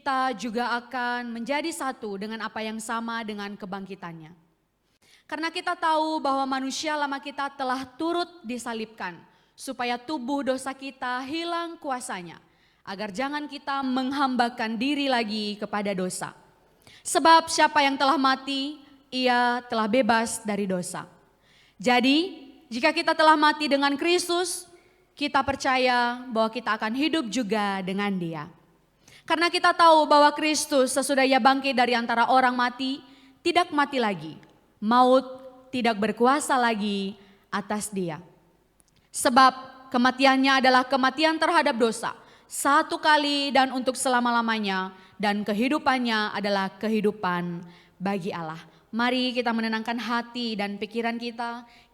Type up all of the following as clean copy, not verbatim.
kita juga akan menjadi satu dengan apa yang sama dengan kebangkitannya. Karena kita tahu bahwa manusia lama kita telah turut disalibkan, supaya tubuh dosa kita hilang kuasanya, agar jangan kita menghambakan diri lagi kepada dosa. Sebab siapa yang telah mati, ia telah bebas dari dosa. Jadi, jika kita telah mati dengan Kristus, kita percaya bahwa kita akan hidup juga dengan Dia. Karena kita tahu bahwa Kristus sesudah Ia bangkit dari antara orang mati, tidak mati lagi. Maut tidak berkuasa lagi atas Dia. Sebab kematiannya adalah kematian terhadap dosa, satu kali dan untuk selama-lamanya, dan kehidupannya adalah kehidupan bagi Allah. Mari kita menenangkan hati dan pikiran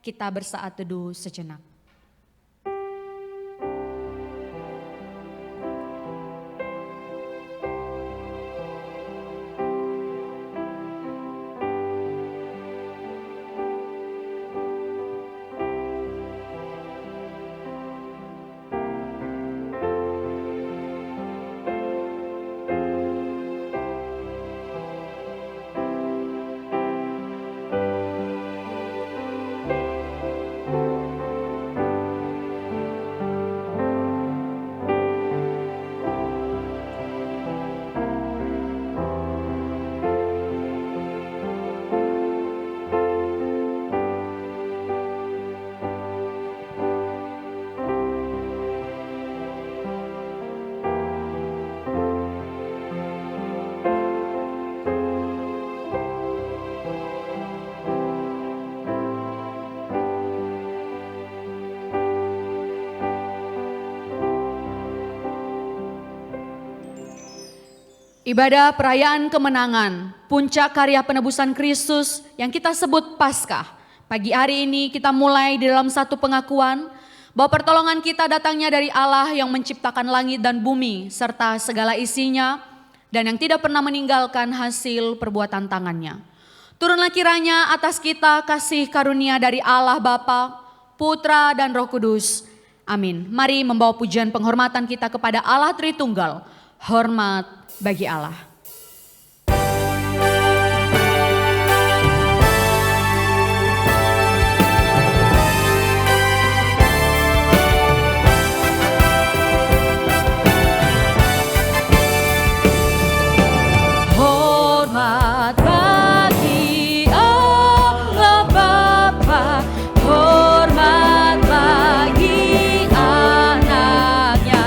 kita bersaat teduh sejenak. Ibadah perayaan kemenangan, puncak karya penebusan Kristus yang kita sebut Paskah. Pagi hari ini kita mulai di dalam satu pengakuan bahwa pertolongan kita datangnya dari Allah yang menciptakan langit dan bumi serta segala isinya dan yang tidak pernah meninggalkan hasil perbuatan tangannya. Turunlah kiranya atas kita kasih karunia dari Allah Bapa, Putra dan Roh Kudus. Amin. Mari membawa pujian penghormatan kita kepada Allah Tritunggal. Hormat bagi Allah. Hormat bagi Allah Bapa, hormat bagi anaknya,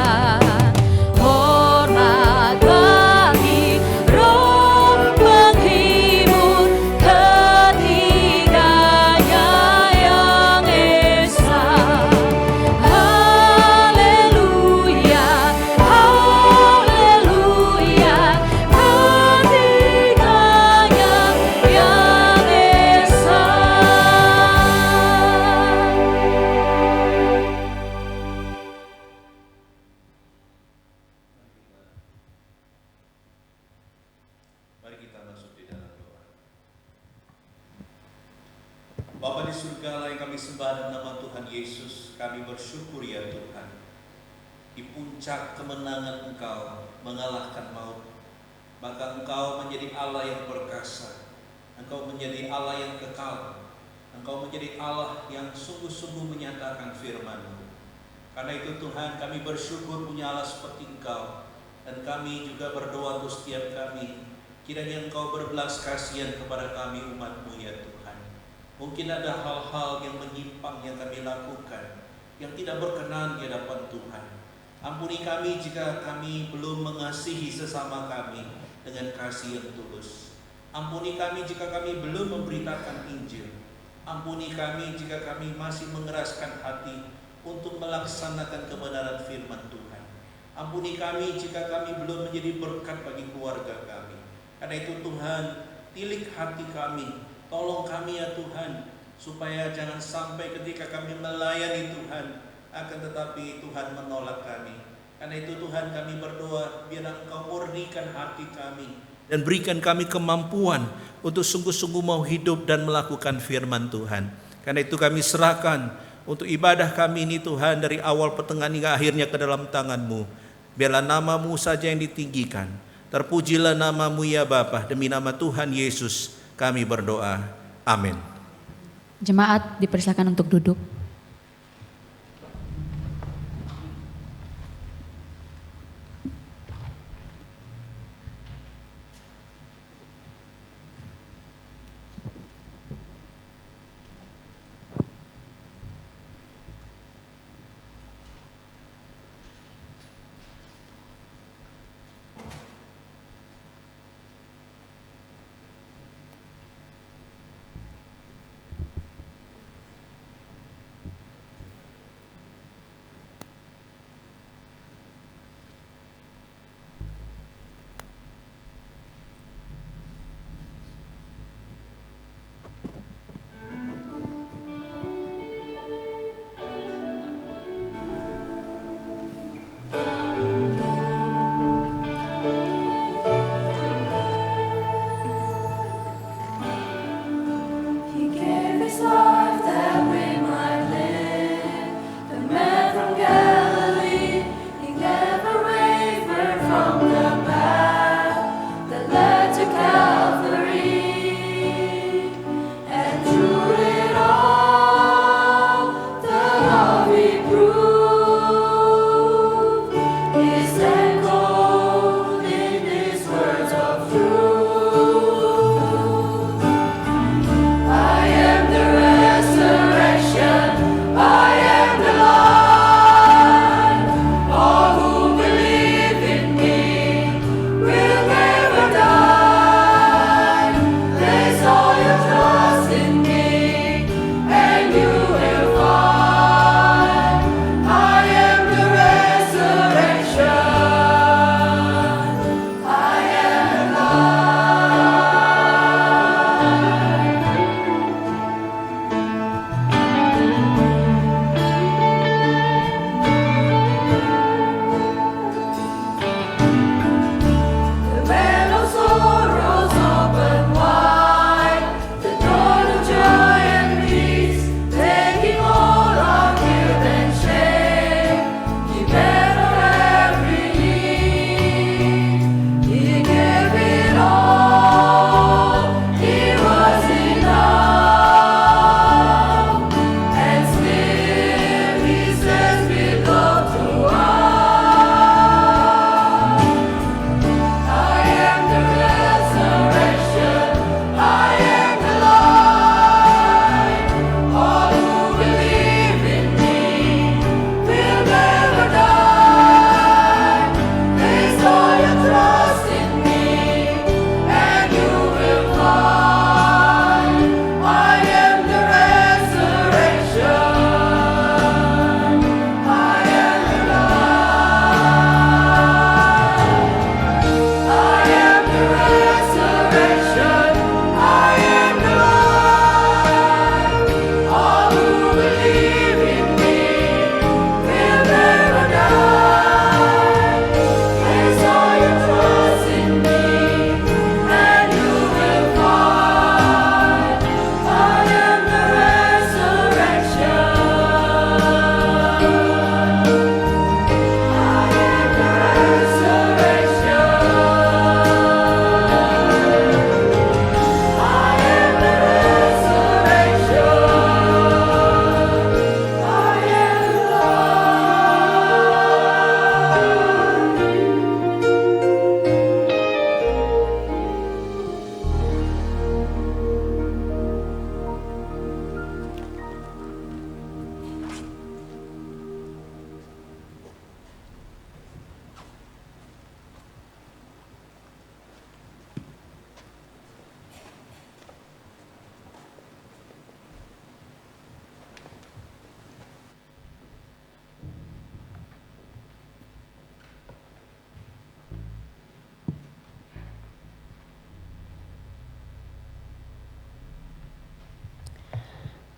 hormat bagi Roh penghibur ketiganya yang esa. Haleluya, haleluya, ketiganya yang esa. Mari kita masuk di dalam doa. Bapa di surga yang kami sembah dalam nama Tuhan Yesus, kami bersyukur ya Tuhan. Di puncak kemenangan Engkau mengalahkan maut, maka Engkau menjadi Allah yang perkasa, Engkau menjadi Allah yang kekal, Engkau menjadi Allah yang sungguh-sungguh menyatakan firman-Mu. Karena itu Tuhan, kami bersyukur punya Allah seperti Engkau, dan kami juga berdoa untuk setiap kami, kiranya Engkau berbelas kasihan kepada kami umat-Mu ya Tuhan. Mungkin ada hal-hal yang menyimpang yang kami lakukan, yang tidak berkenan di hadapan Tuhan. Ampuni kami jika kami belum mengasihi sesama kami dengan kasih yang tulus. Ampuni kami jika kami belum memberitakan Injil. Ampuni kami jika kami masih mengeraskan hati untuk melaksanakan kebenaran firman Tuhan. Ampuni kami jika kami belum menjadi berkat bagi keluarga kami. Karena itu Tuhan, tilik hati kami, tolong kami ya Tuhan, supaya jangan sampai ketika kami melayani Tuhan, akan tetapi Tuhan menolak kami. Karena itu Tuhan, kami berdoa, biar Engkau murnikan hati kami, dan berikan kami kemampuan untuk sungguh-sungguh mau hidup dan melakukan firman Tuhan. Karena itu kami serahkan untuk ibadah kami ini Tuhan, dari awal pertengahan hingga akhirnya ke dalam tangan-Mu. Biarlah nama-Mu saja yang ditinggikan, Terpujilah nama-Mu ya Bapa, demi nama Tuhan Yesus kami berdoa. Amin. Jemaat dipersilakan untuk duduk.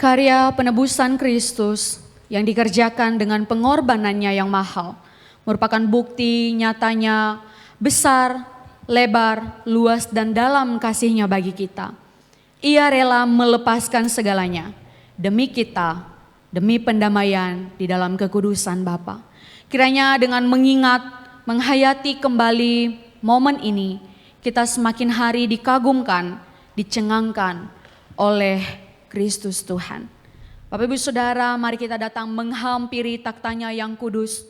Karya penebusan Kristus yang dikerjakan dengan pengorbanannya yang mahal merupakan bukti nyatanya besar, lebar, luas dan dalam kasihnya bagi kita. Ia rela melepaskan segalanya demi kita, demi pendamaian di dalam kekudusan Bapa. Kiranya dengan mengingat, menghayati kembali momen ini kita semakin hari dikagumkan, dicengangkan oleh Kristus Tuhan. Bapak Ibu Saudara, mari kita datang menghampiri taktanya yang kudus,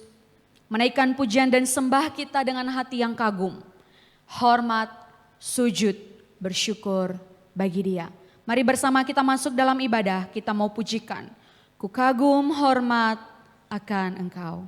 menaikkan pujian dan sembah kita dengan hati yang kagum, hormat, sujud, bersyukur bagi Dia. Mari bersama kita masuk dalam ibadah, kita mau pujikan. Ku kagum hormat akan Engkau.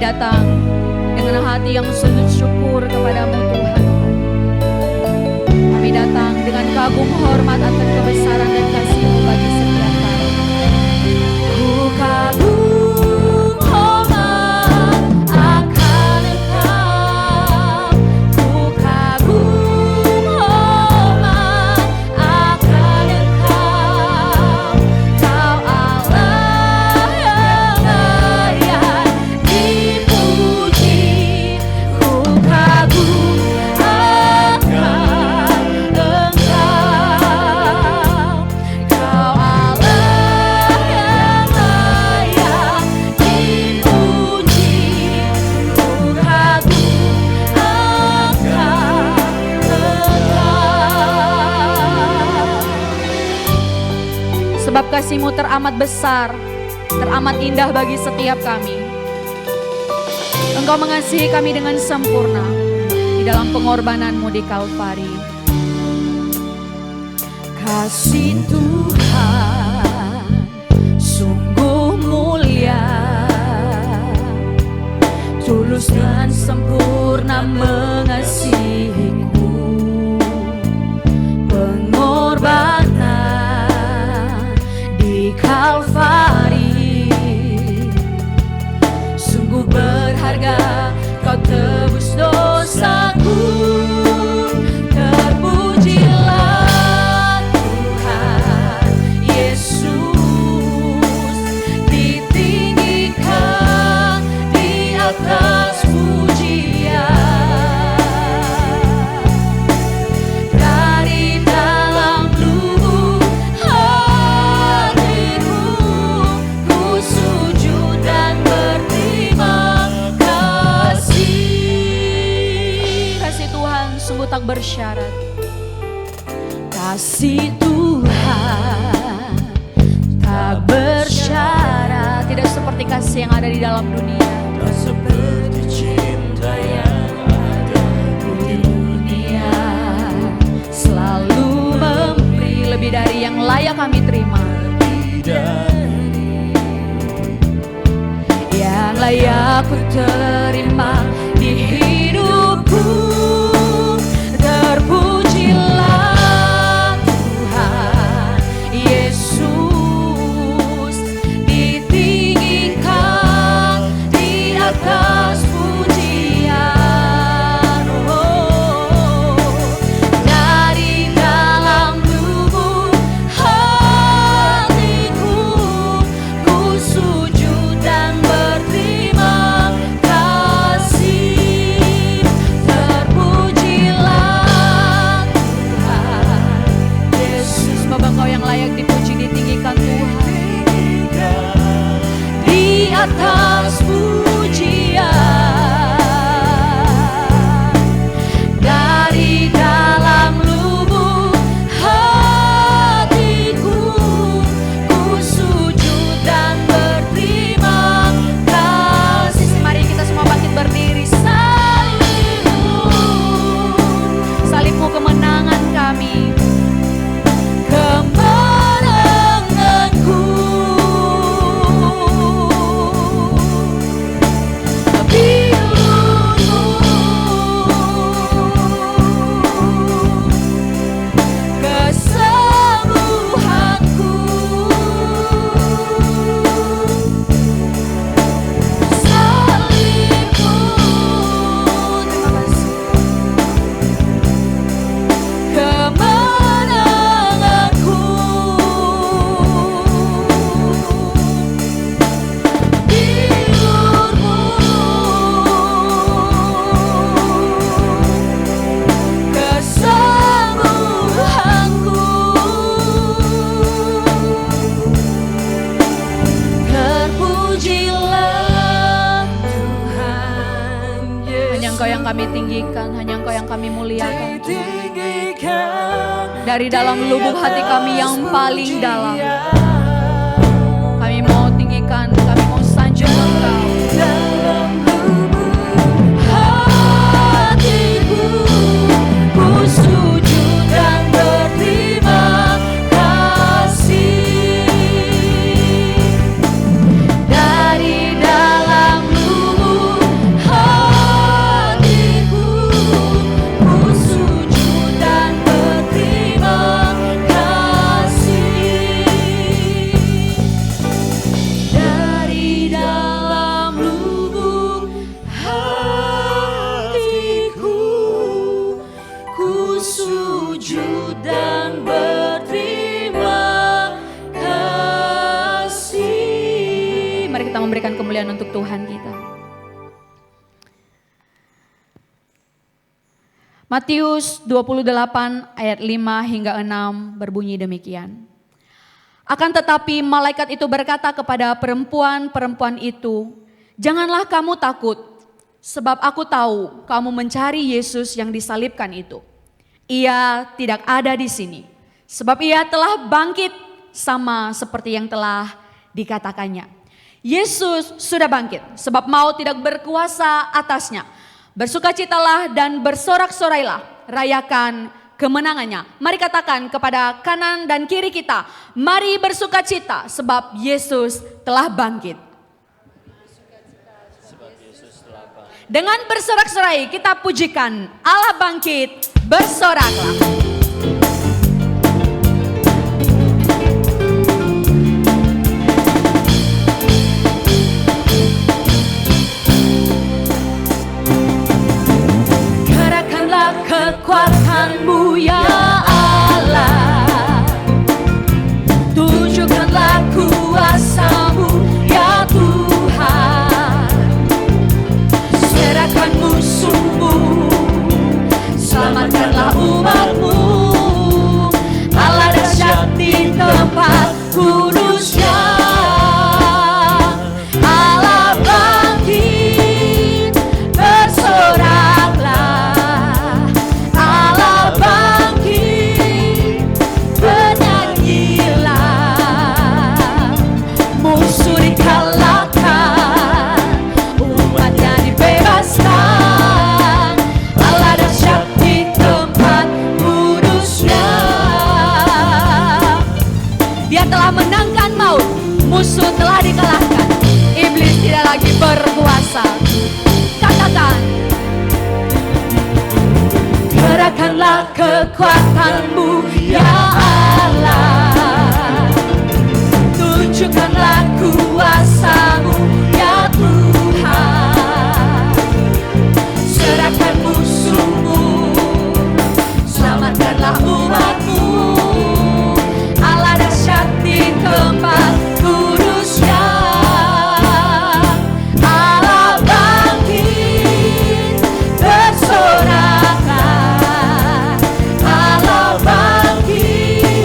Datang dengan hati yang sujud syukur kepadamu Tuhan. Kami datang dengan kagum hormat akan kebesaran dan kasih-Mu bagi setiap kami. Ku kagum hormat akan Engkau. Ku kagum hormat akan Engkau. Kau Allah yang layak dipuji. Ku kagum akan Engkau. Kau Allah yang layak dipuji. Ku kagum akan Engkau. Sebab kasih-Mu teramat besar, teramat indah bagi setiap kami. Engkau mengasihi kami dengan sempurna di dalam pengorbanan-Mu di Kalvari. Kasih Tuhan sungguh mulia, tulus dan sempurna mengasihiku. Pengorbanan di Kalvari sungguh berharga, Kau tebus dosaku. Terpujilah Tuhan Yesus, ditinggikan di atas pujian. Dari dalam lubuk hatiku, ku sujud dan berterima kasih. Kasih Tuhan sungguh tak bersyarat. Kasih Tuhan tak bersyarat, tidak seperti kasih yang ada di dalam dunia. Tak seperti cinta yang ada Di dunia selalu memberi lebih dari yang layak kami terima, dari yang layak ku terima di hidupku. Terpujilah Tuhan Yesus, ditinggikan di atas pujian. kami tinggikan, hanya Engkau yang kami muliakan. Ditinggikan Dari dalam lubuk hati kami yang paling dalam, kami mau tinggikan, kami mau sanjung Engkau. dalam lubuk hatiku, ku sujud dan berterima kasih. Dari dalam lubuk hatiku, ku sujud dan berterima kasih. Dari dalam lubuk hatiku, ku sujud dan berterima kasih. Mari kita memberikan kemuliaan untuk Tuhan kita. Matius 28 ayat 5 hingga 6 berbunyi demikian. Akan tetapi malaikat itu berkata kepada perempuan-perempuan itu, "Janganlah kamu takut, sebab aku tahu kamu mencari Yesus yang disalibkan itu. Ia tidak ada di sini, sebab ia telah bangkit sama seperti yang telah dikatakannya. Yesus sudah bangkit, sebab maut tidak berkuasa atasnya. Bersukacitalah dan bersorak-sorailah, rayakan kemenangannya." Mari katakan kepada kanan dan kiri kita, mari bersukacita sebab Yesus telah bangkit. Dengan bersorak-sorai kita pujikan Allah bangkit, bersoraklah. Gerakkanlah kekuatan-Mu ya Allah, tunjukkanlah kuasa-Mu ya Tuhan. Serahkan musuh-Mu, selamatkanlah umat-Mu. Allah dahsyat di tempat kudus-Nya. Allah bangkit, bersoraklah. Allah bangkit, bernyanyilah. Musuh dikalahkan, umatnya dibebaskan. Allah dahsyat di tempat kudus-Nya. Dia telah menangkan maut, musuh telah dikalahkan, iblis tidak lagi berkuasa. Katakan, Gerakkanlah kekuatan-Mu ya Allah, tunjukkanlah kuasa-Mu ya Tuhan. Serahkan musuh-Mu, selamatkanlah umat-Mu. Allah dahsyat di tempat kudus-Nya. Allah bangkit, bersoraklah. Allah bangkit,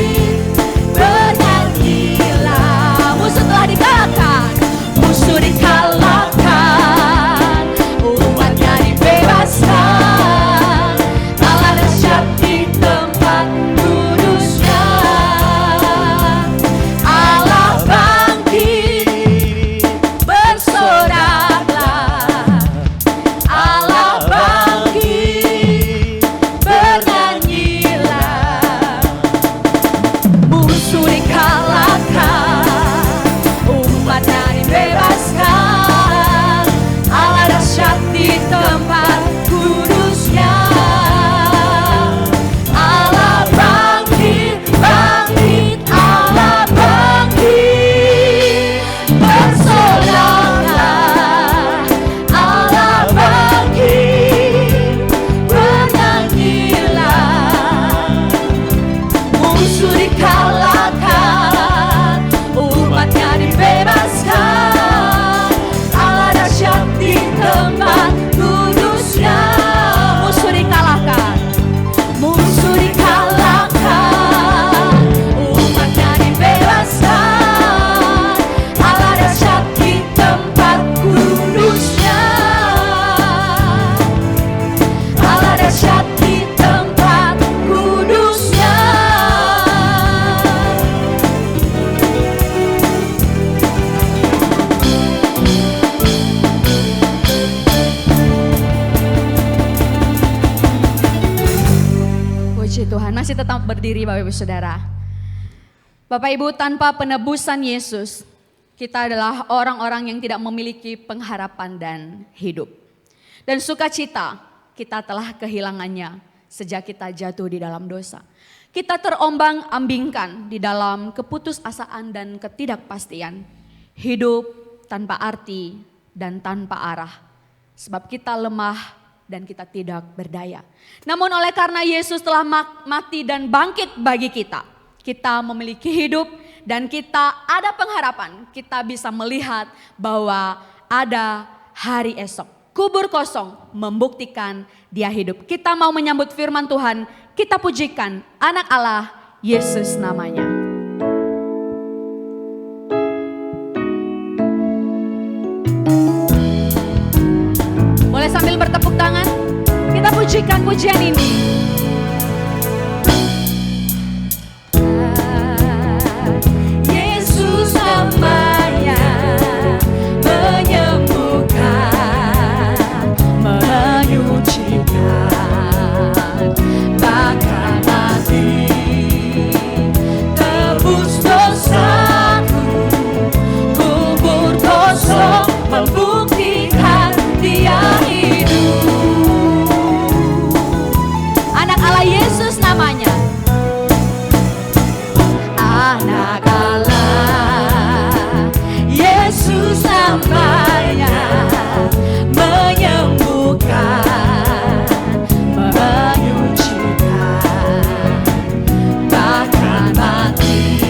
Puji Tuhan, masih tetap berdiri Bapak Ibu Saudara. Bapak Ibu, tanpa penebusan Yesus, kita adalah orang-orang yang tidak memiliki pengharapan dan hidup. Dan sukacita, kita telah kehilangannya sejak kita jatuh di dalam dosa. Kita terombang-ambingkan di dalam keputusasaan dan ketidakpastian. Hidup tanpa arti dan tanpa arah. Sebab kita lemah dan kita tidak berdaya. Namun oleh karena Yesus telah mati dan bangkit bagi kita, kita memiliki hidup dan kita ada pengharapan. Kita bisa melihat bahwa ada hari esok. Kubur kosong membuktikan Dia hidup. Kita mau menyambut firman Tuhan, kita pujikan Anak Allah, Yesus namanya. Boleh sambil bertepuk tangan, kita pujikan pujian ini. Yesus namanya menyembuhkan, menyucikan, bahkan mati tebus dosaku. Kubur kosong membuktikan Dia hidup. Anak Allah, Yesus namanya. Anak Allah, Yesus namanya menyembuhkan, menyucikan, bahkan mati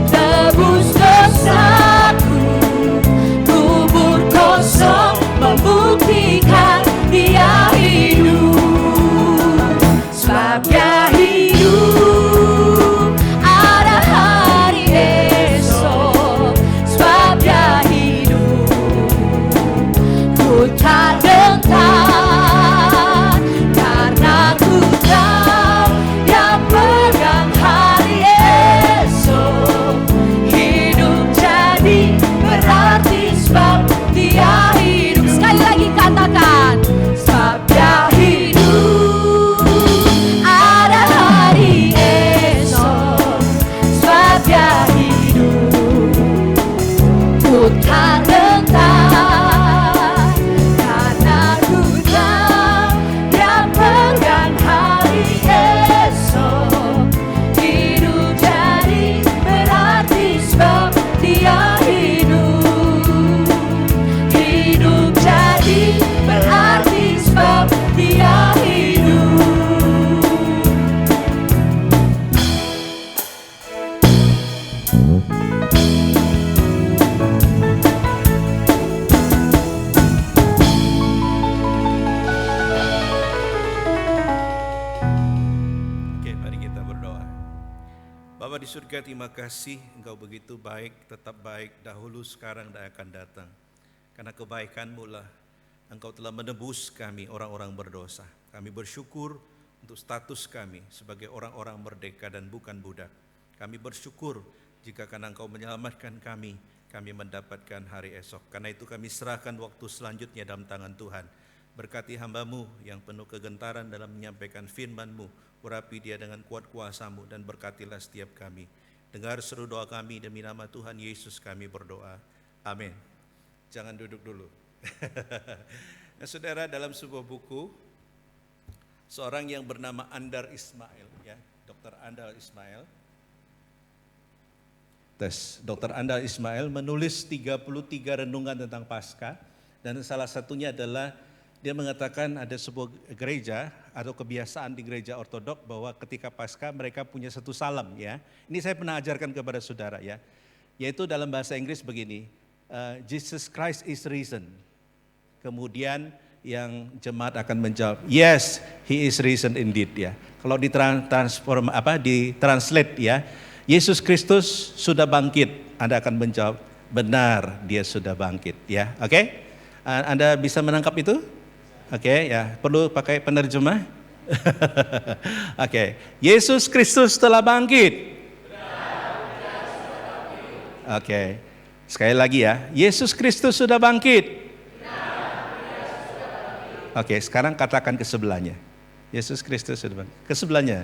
tebus dosaku. Kubur kosong membuktikan Dia hidup. Sebab Dia hidup, ada hari esok. Sebab Dia hidup, ku tak gentar, karena ku tahu Dia pegang hari esok. Hidup jadi berarti sebab Dia hidup. Sekali lagi katakan, sebab Dia hidup, ada hari esok. Sebab Dia hidup, ku tak gentar, karena ku tahu Dia pegang hari esok. Hidup jadi berarti sebab Dia hidup. Hidup jadi berarti sebab Dia hidup. Oke, mari kita berdoa. Bapa di surga, terima kasih Engkau begitu baik, tetap baik dahulu, sekarang, dan akan datang. Karena kebaikan-Mu lah Engkau telah menebus kami orang-orang berdosa. Kami bersyukur untuk status kami sebagai orang-orang merdeka dan bukan budak. Kami bersyukur jika karena Engkau menyelamatkan kami mendapatkan hari esok. Karena itu kami serahkan waktu selanjutnya dalam tangan Tuhan. Berkati hamba-Mu yang penuh kegentaran dalam menyampaikan firman-Mu. Urapi dia dengan kuat kuasa-Mu dan berkatilah setiap kami. Dengar seru doa kami demi nama Tuhan Yesus kami berdoa. Amin. Jangan duduk dulu. Nah, saudara, dalam sebuah buku, seorang yang bernama Andar Ismail, ya, Dr. Andar Ismail. Dr. Andar Ismail menulis 33 renungan tentang Paskah, dan salah satunya adalah dia mengatakan ada sebuah gereja atau kebiasaan di gereja ortodok bahwa ketika Paskah mereka punya satu salam, ya. Ini saya pernah ajarkan kepada saudara, ya. Yaitu dalam bahasa Inggris begini, Jesus Christ is risen. Kemudian yang jemaat akan menjawab, yes, he is risen indeed, ya. Kalau ditranslate, ya, Yesus Kristus sudah bangkit, Anda akan menjawab, benar, dia sudah bangkit, ya. Oke? Anda bisa menangkap itu? Oke, ya, perlu pakai penerjemah? Oke, Yesus Kristus telah bangkit. Oke, sekali lagi, ya, Yesus Kristus sudah bangkit. Oke, sekarang katakan ke sebelahnya, Yesus Kristus sudah bangkit. Ke sebelahnya.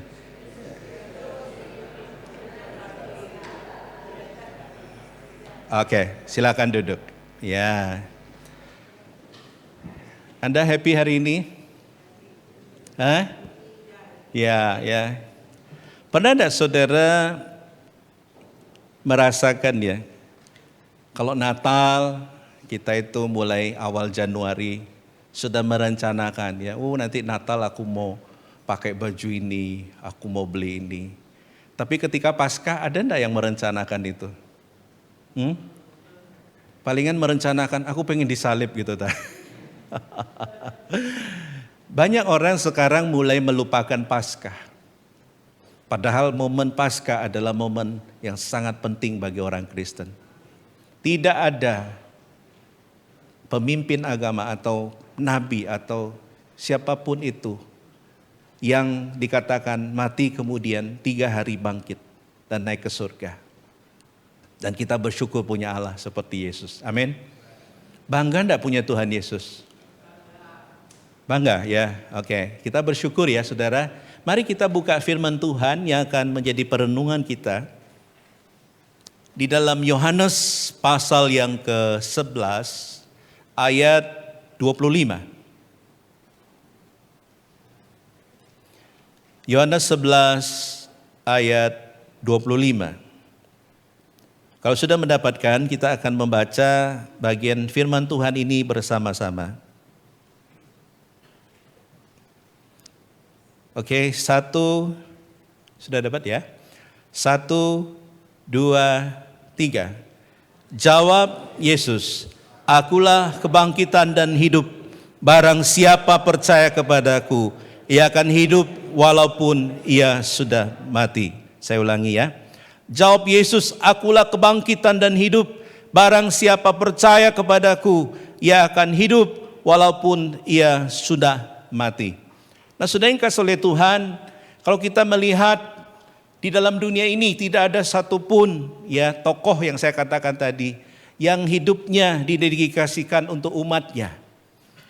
Oke, silakan duduk. Ya. Anda happy hari ini? Hah? Ya, ya. Pernah enggak saudara merasakan ya, kalau Natal kita itu mulai awal Januari sudah merencanakan ya, nanti Natal aku mau pakai baju ini, aku mau beli ini. Tapi ketika Paskah ada enggak yang merencanakan itu? Palingan merencanakan aku pengen disalib gitu ta. Banyak orang sekarang mulai melupakan Paskah. Padahal momen Paskah adalah momen yang sangat penting bagi orang Kristen. Tidak ada pemimpin agama atau nabi atau siapapun itu yang dikatakan mati kemudian 3 hari bangkit dan naik ke surga. Dan kita bersyukur punya Allah seperti Yesus. Amin. Bangga enggak punya Tuhan Yesus? Bangga ya, oke. Kita bersyukur ya saudara. Mari kita buka firman Tuhan yang akan menjadi perenungan kita. Di dalam Yohanes pasal yang ke-11 ayat 25. Yohanes 11 ayat 25. Kalau sudah mendapatkan, kita akan membaca bagian firman Tuhan ini bersama-sama. Oke, 1, sudah dapat ya? 1, 2, 3. Jawab Yesus, akulah kebangkitan dan hidup. Barang siapa percaya kepadaku, ia akan hidup walaupun ia sudah mati. Saya ulangi ya. Jawab Yesus, akulah kebangkitan dan hidup. Barang siapa percaya kepadaku, ia akan hidup walaupun ia sudah mati. Nah, saudara yang kasih oleh Tuhan, kalau kita melihat di dalam dunia ini tidak ada satupun ya tokoh yang saya katakan tadi yang hidupnya didedikasikan untuk umatnya.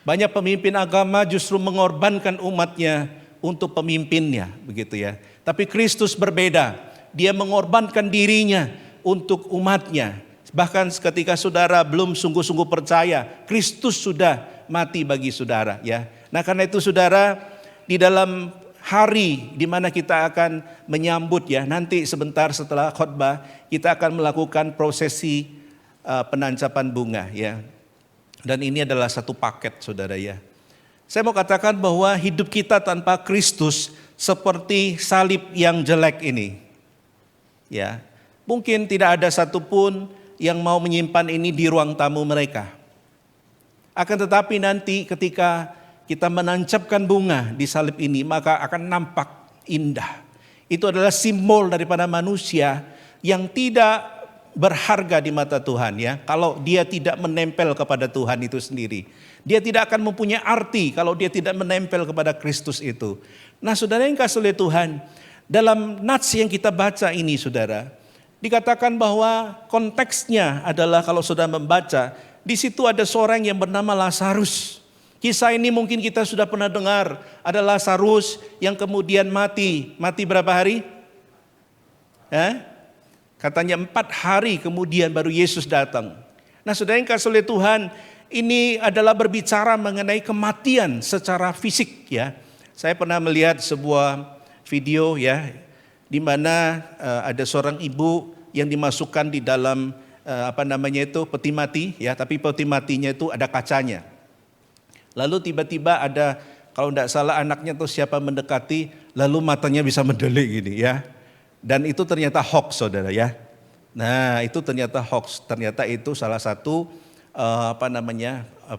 Banyak pemimpin agama justru mengorbankan umatnya untuk pemimpinnya, begitu ya. Tapi Kristus berbeda. Dia mengorbankan dirinya untuk umatnya. Bahkan ketika saudara belum sungguh-sungguh percaya, Kristus sudah mati bagi saudara ya. Nah, karena itu saudara, di dalam hari di mana kita akan menyambut ya, nanti sebentar setelah khotbah kita akan melakukan prosesi penancapan bunga ya. Dan ini adalah satu paket saudara ya. Saya mau katakan bahwa hidup kita tanpa Kristus seperti salib yang jelek ini. Ya, mungkin tidak ada satupun yang mau menyimpan ini di ruang tamu mereka. Akan tetapi nanti ketika kita menancapkan bunga di salib ini, maka akan nampak indah. Itu adalah simbol daripada manusia yang tidak berharga di mata Tuhan ya. Kalau dia tidak menempel kepada Tuhan itu sendiri. Dia tidak akan mempunyai arti kalau dia tidak menempel kepada Kristus itu. Nah, saudara yang kasih oleh Tuhan, dalam nats yang kita baca ini saudara, dikatakan bahwa konteksnya adalah kalau saudara membaca, di situ ada seorang yang bernama Lazarus. Kisah ini mungkin kita sudah pernah dengar, ada Lazarus yang kemudian mati. Mati berapa hari? Katanya 4 hari kemudian baru Yesus datang. Nah, saudara yang kasih oleh Tuhan, ini adalah berbicara mengenai kematian secara fisik ya. Saya pernah melihat sebuah video ya, di mana ada seorang ibu yang dimasukkan di dalam peti mati ya, tapi peti matinya itu ada kacanya. Lalu tiba-tiba ada, kalau tidak salah anaknya tuh siapa mendekati, lalu matanya bisa mendelik gini ya. Dan itu ternyata hoax saudara ya. Nah, itu ternyata hoax. Ternyata itu salah satu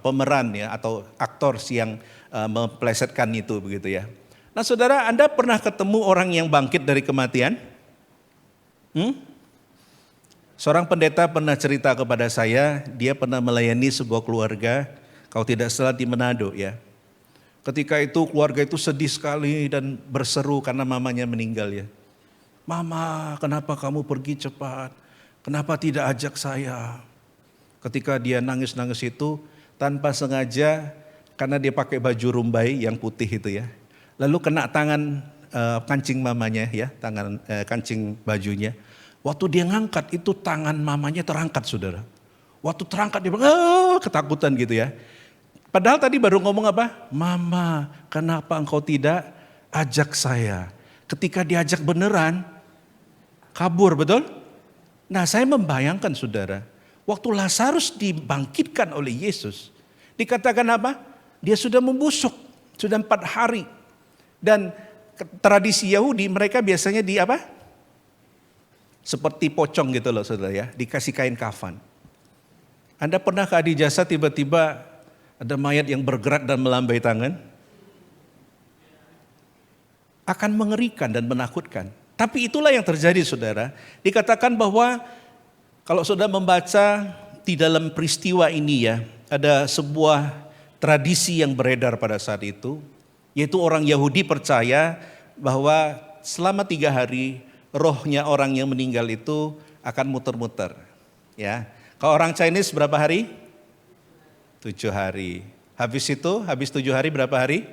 pemeran ya atau aktor yang memplesetkan itu begitu ya. Nah, saudara, Anda pernah ketemu orang yang bangkit dari kematian? Seorang pendeta pernah cerita kepada saya, dia pernah melayani sebuah keluarga, kalau tidak salah di Manado ya. Ketika itu keluarga itu sedih sekali dan berseru karena mamanya meninggal ya. Mama, kenapa kamu pergi cepat? Kenapa tidak ajak saya? Ketika dia nangis-nangis itu tanpa sengaja, karena dia pakai baju rumbai yang putih itu ya. lalu kena tangan kancing mamanya ya, kancing bajunya. Waktu dia ngangkat itu tangan mamanya terangkat saudara. Waktu terangkat dia bilang, ketakutan gitu ya. Padahal tadi baru ngomong apa? Mama, kenapa engkau tidak ajak saya? Ketika diajak beneran, kabur, betul? Nah, saya membayangkan saudara, waktu Lazarus dibangkitkan oleh Yesus, dikatakan apa? Dia sudah membusuk, sudah 4 hari. Dan tradisi Yahudi mereka biasanya di apa? Seperti pocong gitu loh saudara ya, dikasih kain kafan. Anda pernah ke adi jasa tiba-tiba ada mayat yang bergerak dan melambai tangan? Akan mengerikan dan menakutkan. Tapi itulah yang terjadi saudara. Dikatakan bahwa kalau saudara membaca di dalam peristiwa ini ya, ada sebuah tradisi yang beredar pada saat itu, yaitu orang Yahudi percaya bahwa selama 3 hari rohnya orang yang meninggal itu akan muter-muter. Ya, kalau orang Chinese berapa hari? 7 hari. Habis 7 hari berapa hari?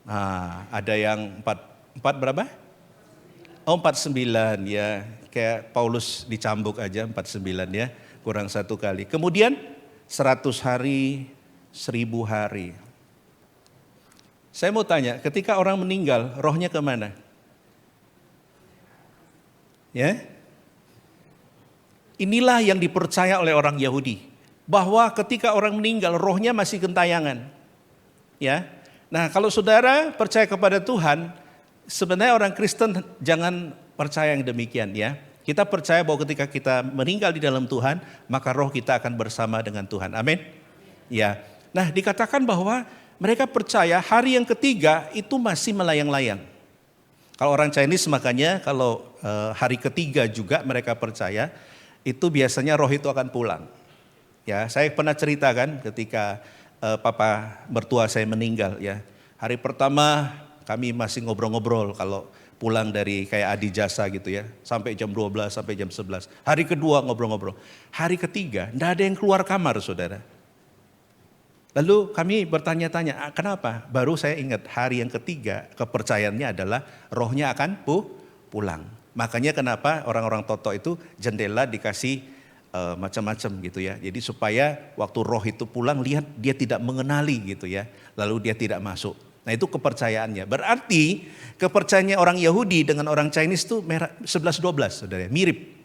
Nah, ada yang 4 berapa? 49 ya. Kayak Paulus dicambuk aja 49 ya. Kurang 1 kali. Kemudian 100 hari, 1000 hari. Saya mau tanya, ketika orang meninggal, rohnya kemana? Ya, inilah yang dipercaya oleh orang Yahudi, bahwa ketika orang meninggal, rohnya masih gentayangan. Ya, nah kalau saudara percaya kepada Tuhan, sebenarnya orang Kristen jangan percaya yang demikian ya. Kita percaya bahwa ketika kita meninggal di dalam Tuhan, maka roh kita akan bersama dengan Tuhan. Amin. Ya, nah dikatakan bahwa mereka percaya hari yang ketiga itu masih melayang-layang. Kalau orang Chinese makanya kalau hari ketiga juga mereka percaya itu biasanya roh itu akan pulang. Ya, saya pernah ceritakan ketika papa mertua saya meninggal ya. Hari pertama kami masih ngobrol-ngobrol kalau pulang dari kayak adi jasa gitu ya. Sampai jam 12, sampai jam 11. Hari kedua ngobrol-ngobrol. Hari ketiga enggak ada yang keluar kamar saudara. Lalu kami bertanya-tanya, kenapa? Baru saya ingat hari yang ketiga kepercayaannya adalah rohnya akan pulang. Makanya kenapa orang-orang Toto itu jendela dikasih macam-macam gitu ya. Jadi supaya waktu roh itu pulang lihat dia tidak mengenali gitu ya. Lalu dia tidak masuk. Nah itu kepercayaannya. Berarti kepercayaannya orang Yahudi dengan orang Chinese itu 11-12 saudara, mirip.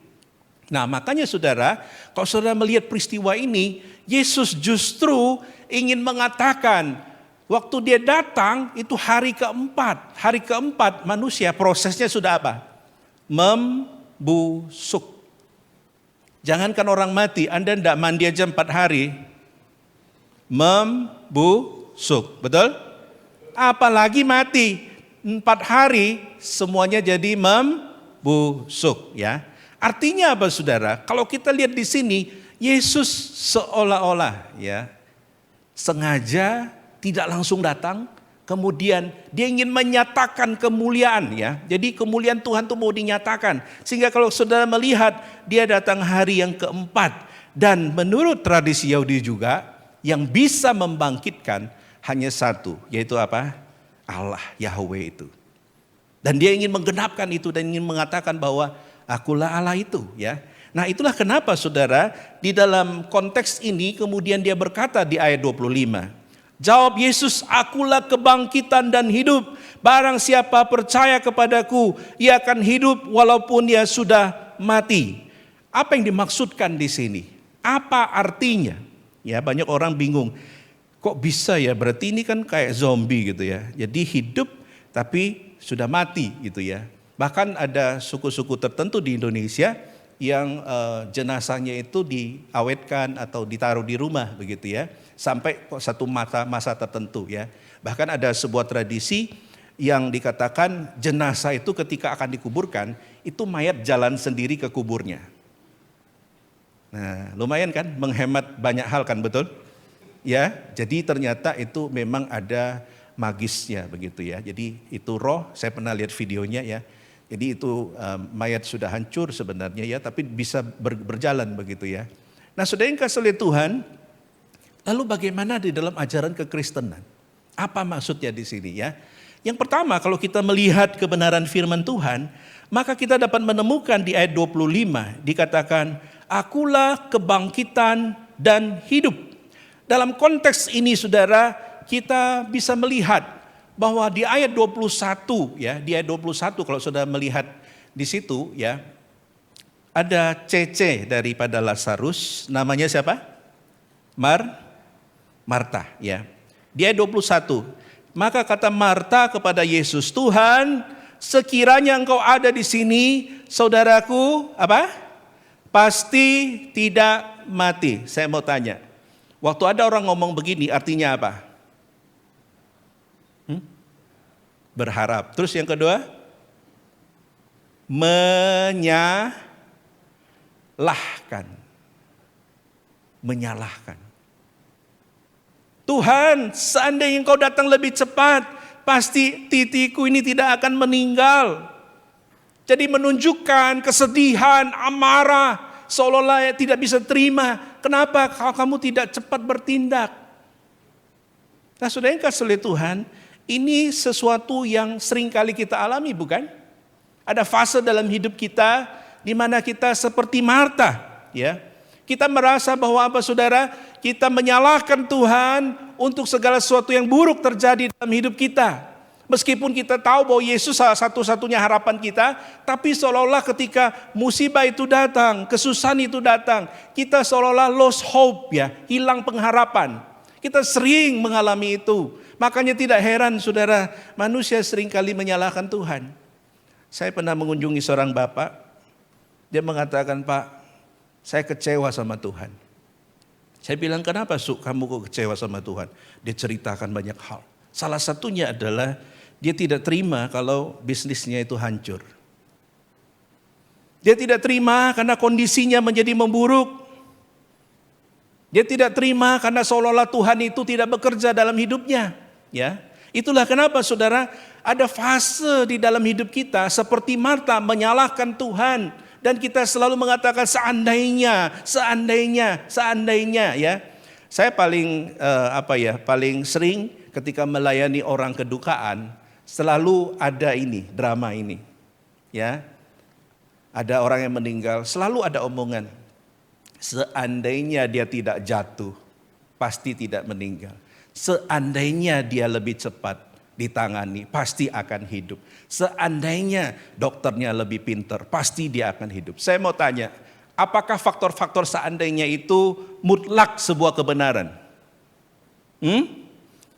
Nah makanya saudara, kalau saudara melihat peristiwa ini, Yesus justru ingin mengatakan, waktu dia datang itu hari keempat. Hari keempat manusia prosesnya sudah apa? Membusuk. Jangankan orang mati, Anda tidak mandi aja 4 hari, membusuk, betul? Apalagi mati, 4 hari semuanya jadi membusuk ya. Artinya apa saudara? Kalau kita lihat di sini, Yesus seolah-olah ya sengaja tidak langsung datang, kemudian dia ingin menyatakan kemuliaan ya. Jadi kemuliaan Tuhan itu mau dinyatakan. Sehingga kalau saudara melihat dia datang hari yang keempat, dan menurut tradisi Yahudi juga yang bisa membangkitkan hanya satu, yaitu apa? Allah, Yahweh itu. Dan dia ingin menggenapkan itu dan ingin mengatakan bahwa akulah Allah itu ya. Nah itulah kenapa saudara di dalam konteks ini kemudian dia berkata di ayat 25. Jawab Yesus, akulah kebangkitan dan hidup. Barang siapa percaya kepadaku, ia akan hidup walaupun ia sudah mati. Apa yang dimaksudkan di sini? Apa artinya? Ya banyak orang bingung. Kok bisa ya? Berarti ini kan kayak zombie gitu ya. Jadi hidup tapi sudah mati gitu ya. Bahkan ada suku-suku tertentu di Indonesia yang jenazahnya itu diawetkan atau ditaruh di rumah begitu ya. Sampai satu masa tertentu ya. Bahkan ada sebuah tradisi yang dikatakan jenazah itu ketika akan dikuburkan, itu mayat jalan sendiri ke kuburnya. Nah lumayan kan, menghemat banyak hal kan, betul? Ya, jadi ternyata itu memang ada magisnya begitu ya. Jadi itu roh, saya pernah lihat videonya ya. Jadi itu mayat sudah hancur sebenarnya ya, tapi bisa berjalan begitu ya. Nah saudara yang kasih oleh Tuhan, lalu bagaimana di dalam ajaran kekristenan? Apa maksudnya di sini ya? Yang pertama, kalau kita melihat kebenaran firman Tuhan, maka kita dapat menemukan di ayat 25 dikatakan, "Akulah kebangkitan dan hidup." Dalam konteks ini saudara, kita bisa melihat bahwa di ayat 21 ya, di ayat 21 kalau sudah melihat di situ ya, ada cece daripada Lazarus, namanya siapa? Marta ya. Di ayat 21, maka kata Marta kepada Yesus, "Tuhan, sekiranya engkau ada di sini, saudaraku apa? Pasti tidak mati." Saya mau tanya, waktu ada orang ngomong begini artinya apa? Berharap. Terus yang kedua, menyalahkan. Tuhan, seandainya engkau datang lebih cepat, pasti titiku ini tidak akan meninggal. Jadi menunjukkan kesedihan, amarah, seolah-olah tidak bisa terima. Kenapa kalau kamu tidak cepat bertindak? Nah, saudara yang kasih oleh Tuhan, ini sesuatu yang sering kali kita alami, bukan? Ada fase dalam hidup kita di mana kita seperti Marta, ya. Kita merasa bahwa apa saudara? Kita menyalahkan Tuhan untuk segala sesuatu yang buruk terjadi dalam hidup kita. Meskipun kita tahu bahwa Yesus salah satu-satunya harapan kita, tapi seolah-olah ketika musibah itu datang, kesusahan itu datang, kita seolah-olah lost hope ya, hilang pengharapan. Kita sering mengalami itu. Makanya tidak heran saudara, manusia seringkali menyalahkan Tuhan. Saya pernah mengunjungi seorang bapak, dia mengatakan, "Pak, saya kecewa sama Tuhan." Saya bilang, "Kenapa kamu kok kecewa sama Tuhan?" Dia ceritakan banyak hal. Salah satunya adalah dia tidak terima kalau bisnisnya itu hancur. Dia tidak terima karena kondisinya menjadi memburuk. Dia tidak terima karena seolah-olah Tuhan itu tidak bekerja dalam hidupnya. Ya, itulah kenapa saudara ada fase di dalam hidup kita seperti Marta menyalahkan Tuhan. Dan kita selalu mengatakan seandainya ya. Saya paling paling sering ketika melayani orang kedukaan selalu ada drama ini. Ya. Ada orang yang meninggal, selalu ada omongan. Seandainya dia tidak jatuh, pasti tidak meninggal. Seandainya dia lebih cepat ditangani, pasti akan hidup. Seandainya dokternya lebih pintar, pasti dia akan hidup. Saya mau tanya, apakah faktor-faktor seandainya itu mutlak sebuah kebenaran?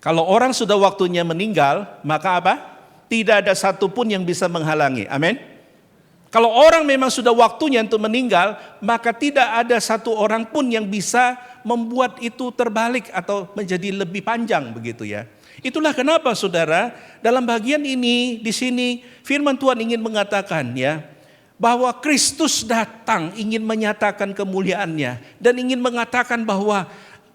Kalau orang sudah waktunya meninggal, maka apa? Tidak ada satupun yang bisa menghalangi. Amin. Kalau orang memang sudah waktunya untuk meninggal, maka tidak ada satu orang pun yang bisa membuat itu terbalik atau menjadi lebih panjang begitu ya. Itulah kenapa saudara, dalam bagian ini di sini firman Tuhan ingin mengatakan ya, bahwa Kristus datang ingin menyatakan kemuliaannya dan ingin mengatakan bahwa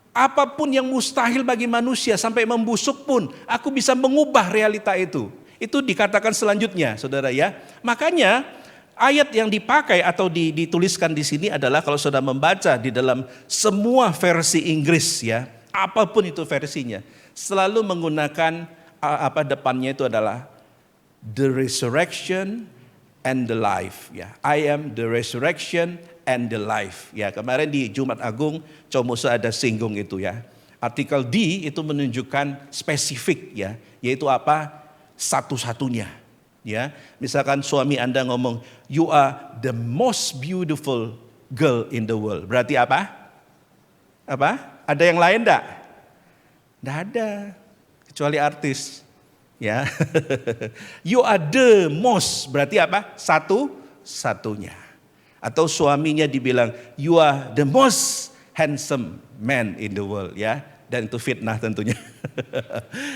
apapun yang mustahil bagi manusia sampai membusuk pun aku bisa mengubah realita itu. Itu dikatakan selanjutnya saudara ya. Makanya ayat yang dipakai atau dituliskan di sini adalah kalau saudara membaca di dalam semua versi Inggris ya, apapun itu versinya, selalu menggunakan depannya itu adalah the resurrection and the life ya. I am the resurrection and the life ya. Kemarin di Jumat Agung Comusa ada singgung itu ya. Artikel D itu menunjukkan spesifik ya, yaitu apa? Satu-satunya. Ya, misalkan suami Anda ngomong, "You are the most beautiful girl in the world." Berarti apa? Apa? Ada yang lain enggak? Enggak ada, kecuali artis. Ya. You are the most, berarti apa? Satu-satunya. Atau suaminya dibilang, "You are the most handsome man in the world." Ya. Dan itu fitnah tentunya.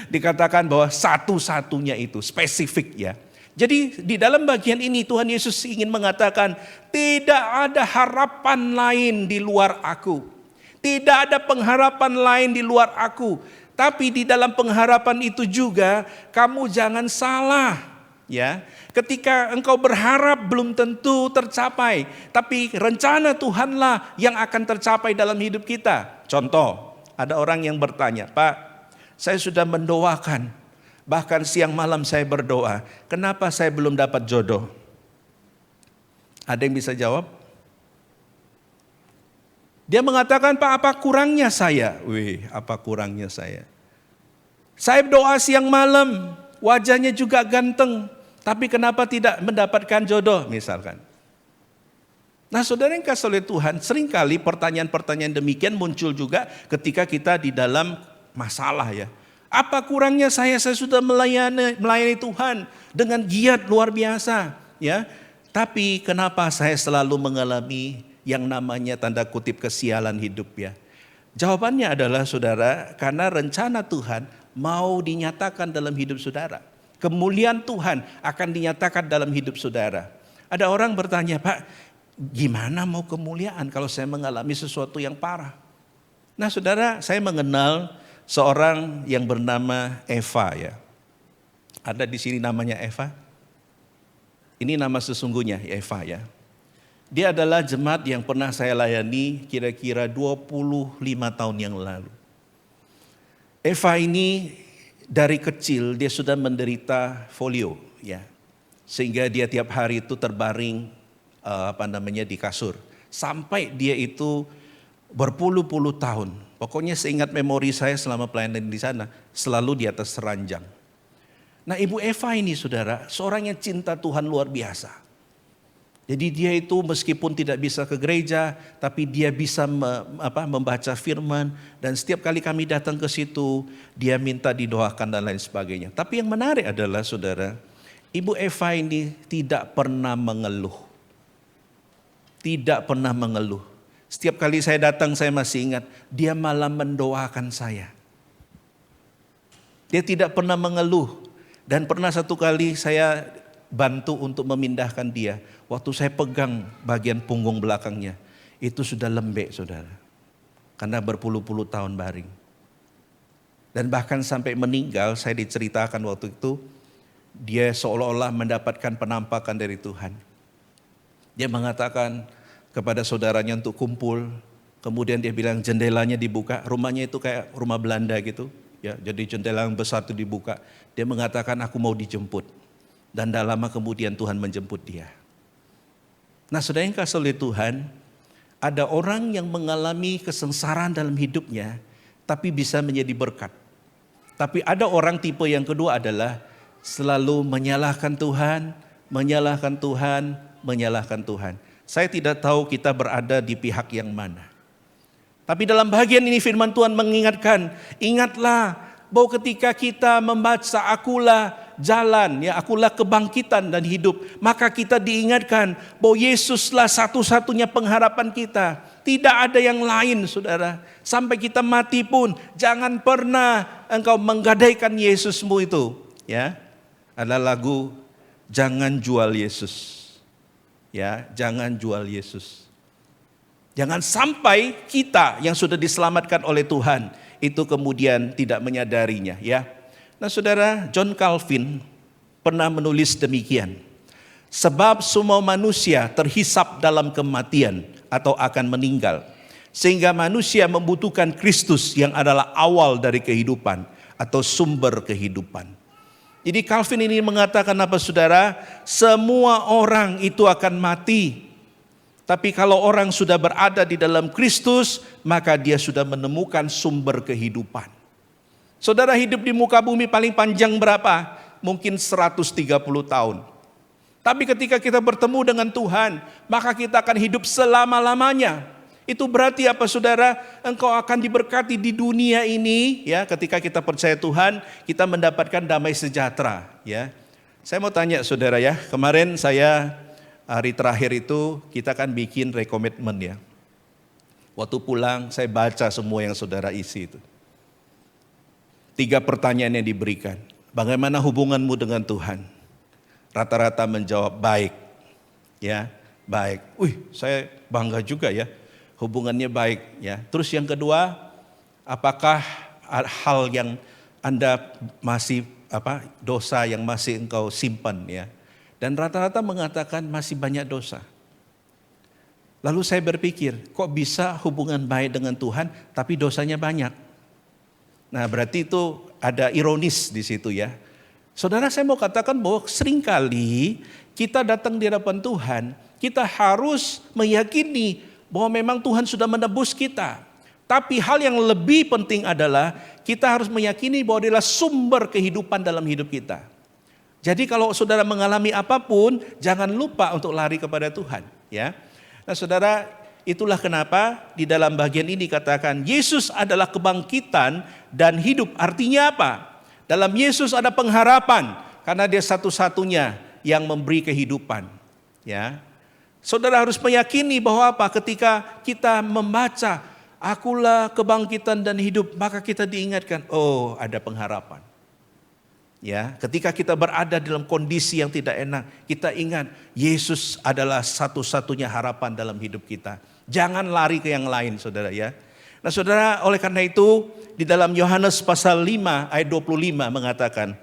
Dikatakan bahwa satu-satunya itu spesifik ya. Jadi di dalam bagian ini Tuhan Yesus ingin mengatakan tidak ada harapan lain di luar aku. Tidak ada pengharapan lain di luar aku. Tapi di dalam pengharapan itu juga kamu jangan salah. Ya, ketika engkau berharap belum tentu tercapai. Tapi rencana Tuhanlah yang akan tercapai dalam hidup kita. Contoh, ada orang yang bertanya, "Pak, saya sudah mendoakan. Bahkan siang malam saya berdoa. Kenapa saya belum dapat jodoh? Ada yang bisa jawab? Dia mengatakan, Pak, apa kurangnya saya? Wih, apa kurangnya saya? Saya doa siang malam, wajahnya juga ganteng. Tapi kenapa tidak mendapatkan jodoh misalkan? Nah saudara yang kasih oleh Tuhan, seringkali pertanyaan-pertanyaan demikian muncul juga ketika kita di dalam masalah ya. Apa kurangnya saya sudah melayani Tuhan dengan giat luar biasa ya. Tapi kenapa saya selalu mengalami yang namanya tanda kutip kesialan hidup ya? Jawabannya adalah saudara, karena rencana Tuhan mau dinyatakan dalam hidup saudara. Kemuliaan Tuhan akan dinyatakan dalam hidup saudara. Ada orang bertanya, Pak, gimana mau kemuliaan kalau saya mengalami sesuatu yang parah? Nah saudara, saya mengenal seorang yang bernama Eva ya. Ada di sini namanya Eva? Ini nama sesungguhnya Eva ya. Dia adalah jemaat yang pernah saya layani kira-kira 25 tahun yang lalu. Eva ini dari kecil dia sudah menderita polio ya. Sehingga dia tiap hari itu terbaring di kasur. Sampai dia itu berpuluh-puluh tahun. Pokoknya seingat memori saya selama pelayanan di sana selalu di atas ranjang. Nah, Ibu Eva ini saudara, seorang yang cinta Tuhan luar biasa. Jadi dia itu meskipun tidak bisa ke gereja, tapi dia bisa membaca firman. Dan setiap kali kami datang ke situ, dia minta didoakan dan lain sebagainya. Tapi yang menarik adalah saudara, Ibu Eva ini tidak pernah mengeluh. Tidak pernah mengeluh. Setiap kali saya datang saya masih ingat, dia malah mendoakan saya. Dia tidak pernah mengeluh. Dan pernah satu kali saya bantu untuk memindahkan dia. Waktu saya pegang bagian punggung belakangnya, itu sudah lembek saudara. Karena berpuluh-puluh tahun baring. Dan bahkan sampai meninggal saya diceritakan waktu itu, dia seolah-olah mendapatkan penampakan dari Tuhan. Dia mengatakan kepada saudaranya untuk kumpul, kemudian dia bilang jendelanya dibuka, rumahnya itu kayak rumah Belanda gitu. Ya, jadi jendela yang besar itu dibuka. Dia mengatakan aku mau dijemput. Dan tak lama kemudian Tuhan menjemput dia. Nah saudara yang kasih oleh Tuhan, ada orang yang mengalami kesengsaraan dalam hidupnya, tapi bisa menjadi berkat. Tapi ada orang tipe yang kedua adalah selalu menyalahkan Tuhan, menyalahkan Tuhan, menyalahkan Tuhan. Saya tidak tahu kita berada di pihak yang mana. Tapi dalam bagian ini firman Tuhan mengingatkan, ingatlah bahwa ketika kita membaca akulah jalan, ya akulah kebangkitan dan hidup, maka kita diingatkan bahwa Yesuslah satu-satunya pengharapan kita. Tidak ada yang lain saudara. Sampai kita mati pun jangan pernah engkau menggadaikan Yesusmu itu. Ya, ada lagu jangan jual Yesus. Ya, jangan jual Yesus. Jangan sampai kita yang sudah diselamatkan oleh Tuhan itu kemudian tidak menyadarinya ya. Nah saudara, John Calvin pernah menulis demikian. Sebab semua manusia terhisap dalam kematian atau akan meninggal. Sehingga manusia membutuhkan Kristus yang adalah awal dari kehidupan atau sumber kehidupan. Jadi Calvin ini mengatakan apa saudara? Semua orang itu akan mati. Tapi kalau orang sudah berada di dalam Kristus, maka dia sudah menemukan sumber kehidupan. Saudara hidup di muka bumi paling panjang berapa? Mungkin 130 tahun. Tapi ketika kita bertemu dengan Tuhan, maka kita akan hidup selama-lamanya. Itu berarti apa saudara? Engkau akan diberkati di dunia ini, ya. Ketika kita percaya Tuhan, kita mendapatkan damai sejahtera, ya. Saya mau tanya saudara ya, kemarin saya hari terakhir itu kita kan bikin rekomitmen ya. Waktu pulang saya baca semua yang saudara isi itu. 3 pertanyaan yang diberikan. Bagaimana hubunganmu dengan Tuhan? Rata-rata menjawab baik. Ya, baik. Saya bangga juga ya. Hubungannya baik ya. Terus yang kedua, apakah hal yang Anda masih dosa yang masih engkau simpan ya? Dan rata-rata mengatakan masih banyak dosa. Lalu saya berpikir, kok bisa hubungan baik dengan Tuhan tapi dosanya banyak? Nah berarti itu ada ironis di situ ya. Saudara, saya mau katakan bahwa seringkali kita datang di hadapan Tuhan, kita harus meyakini bahwa memang Tuhan sudah menebus kita. Tapi hal yang lebih penting adalah kita harus meyakini bahwa dia adalah sumber kehidupan dalam hidup kita. Jadi kalau saudara mengalami apapun, jangan lupa untuk lari kepada Tuhan. Ya. Nah saudara, itulah kenapa di dalam bagian ini dikatakan Yesus adalah kebangkitan dan hidup. Artinya apa? Dalam Yesus ada pengharapan karena dia satu-satunya yang memberi kehidupan. Ya. Saudara harus meyakini bahwa apa? Ketika kita membaca akulah kebangkitan dan hidup, maka kita diingatkan, oh ada pengharapan. Ya, ketika kita berada dalam kondisi yang tidak enak, kita ingat Yesus adalah satu-satunya harapan dalam hidup kita. Jangan lari ke yang lain, saudara ya. Nah saudara, oleh karena itu di dalam Yohanes pasal 5 ayat 25 mengatakan,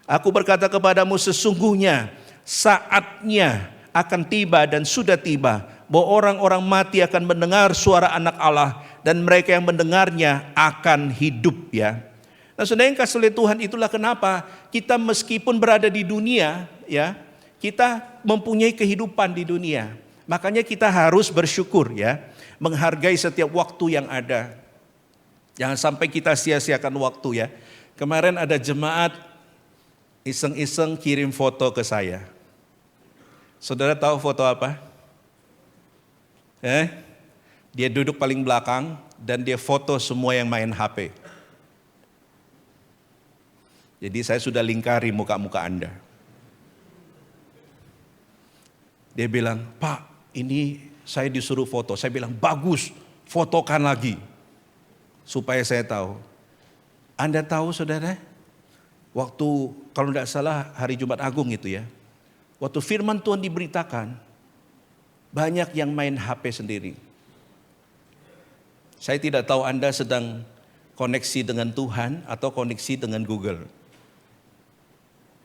aku berkata kepadamu sesungguhnya saatnya akan tiba dan sudah tiba bahwa orang-orang mati akan mendengar suara Anak Allah dan mereka yang mendengarnya akan hidup ya. Nah saudara yang kasih oleh Tuhan, itulah kenapa kita meskipun berada di dunia ya, kita mempunyai kehidupan di dunia. Makanya kita harus bersyukur ya, menghargai setiap waktu yang ada. Jangan sampai kita sia-siakan waktu ya. Kemarin ada jemaat iseng-iseng kirim foto ke saya. Saudara tahu foto apa? Dia duduk paling belakang dan dia foto semua yang main HP. Jadi saya sudah lingkari muka-muka Anda. Dia bilang, Pak, ini saya disuruh foto. Saya bilang, bagus, fotokan lagi. Supaya saya tahu. Anda tahu saudara, waktu kalau tidak salah hari Jumat Agung itu ya. Waktu firman Tuhan diberitakan, banyak yang main HP sendiri. Saya tidak tahu Anda sedang koneksi dengan Tuhan atau koneksi dengan Google.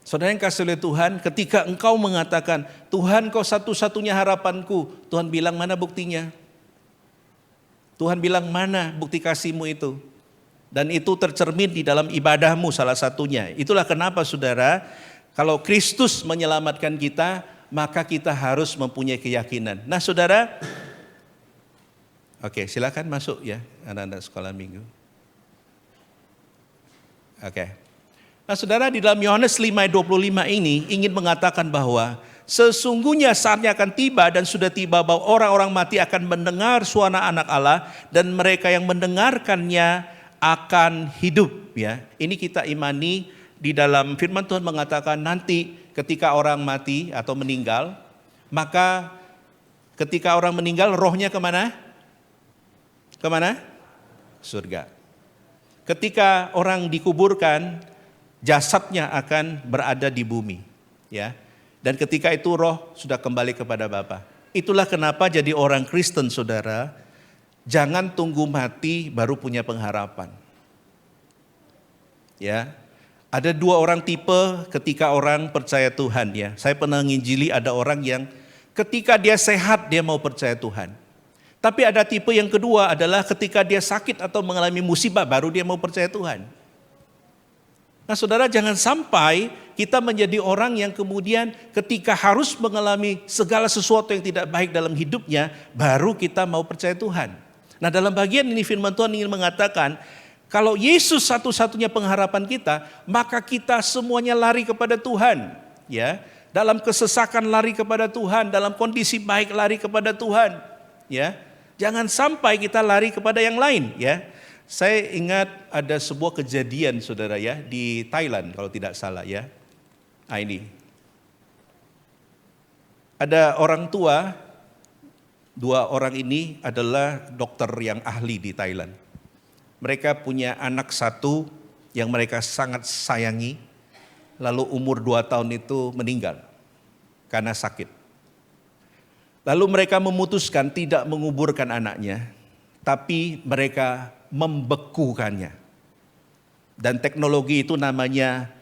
Saudara yang kasih oleh Tuhan, ketika engkau mengatakan, Tuhan kau satu-satunya harapanku, Tuhan bilang mana buktinya? Tuhan bilang mana bukti kasih-Mu itu? Dan itu tercermin di dalam ibadahmu salah satunya. Itulah kenapa saudara, kalau Kristus menyelamatkan kita, maka kita harus mempunyai keyakinan. Nah saudara, oke silakan masuk ya anak-anak sekolah minggu. Oke. Nah saudara, di dalam Yohanes 5:25 ini ingin mengatakan bahwa sesungguhnya saatnya akan tiba dan sudah tiba bahwa orang-orang mati akan mendengar suara Anak Allah dan mereka yang mendengarkannya akan hidup ya. Ini kita imani di dalam firman Tuhan mengatakan nanti ketika orang mati atau meninggal, maka ketika orang meninggal rohnya kemana? Kemana? Surga. Ketika orang dikuburkan, jasadnya akan berada di bumi, ya. Dan ketika itu roh sudah kembali kepada Bapa. Itulah kenapa jadi orang Kristen, saudara, jangan tunggu mati baru punya pengharapan. Ya, ada dua orang tipe ketika orang percaya Tuhan, ya. Saya pernah nginjili ada orang yang ketika dia sehat dia mau percaya Tuhan. Tapi ada tipe yang kedua adalah ketika dia sakit atau mengalami musibah baru dia mau percaya Tuhan. Nah saudara, jangan sampai kita menjadi orang yang kemudian ketika harus mengalami segala sesuatu yang tidak baik dalam hidupnya, baru kita mau percaya Tuhan. Nah dalam bagian ini firman Tuhan ingin mengatakan, kalau Yesus satu-satunya pengharapan kita, maka kita semuanya lari kepada Tuhan. Ya, dalam kesesakan lari kepada Tuhan, dalam kondisi baik lari kepada Tuhan. Ya, jangan sampai kita lari kepada yang lain. Ya. Saya ingat ada sebuah kejadian saudara ya di Thailand kalau tidak salah ya. Nah ini. Ada orang tua, dua orang ini adalah dokter yang ahli di Thailand. Mereka punya anak satu yang mereka sangat sayangi, lalu umur 2 tahun itu meninggal karena sakit. Lalu mereka memutuskan tidak menguburkan anaknya, tapi mereka membekukannya. Dan teknologi itu namanya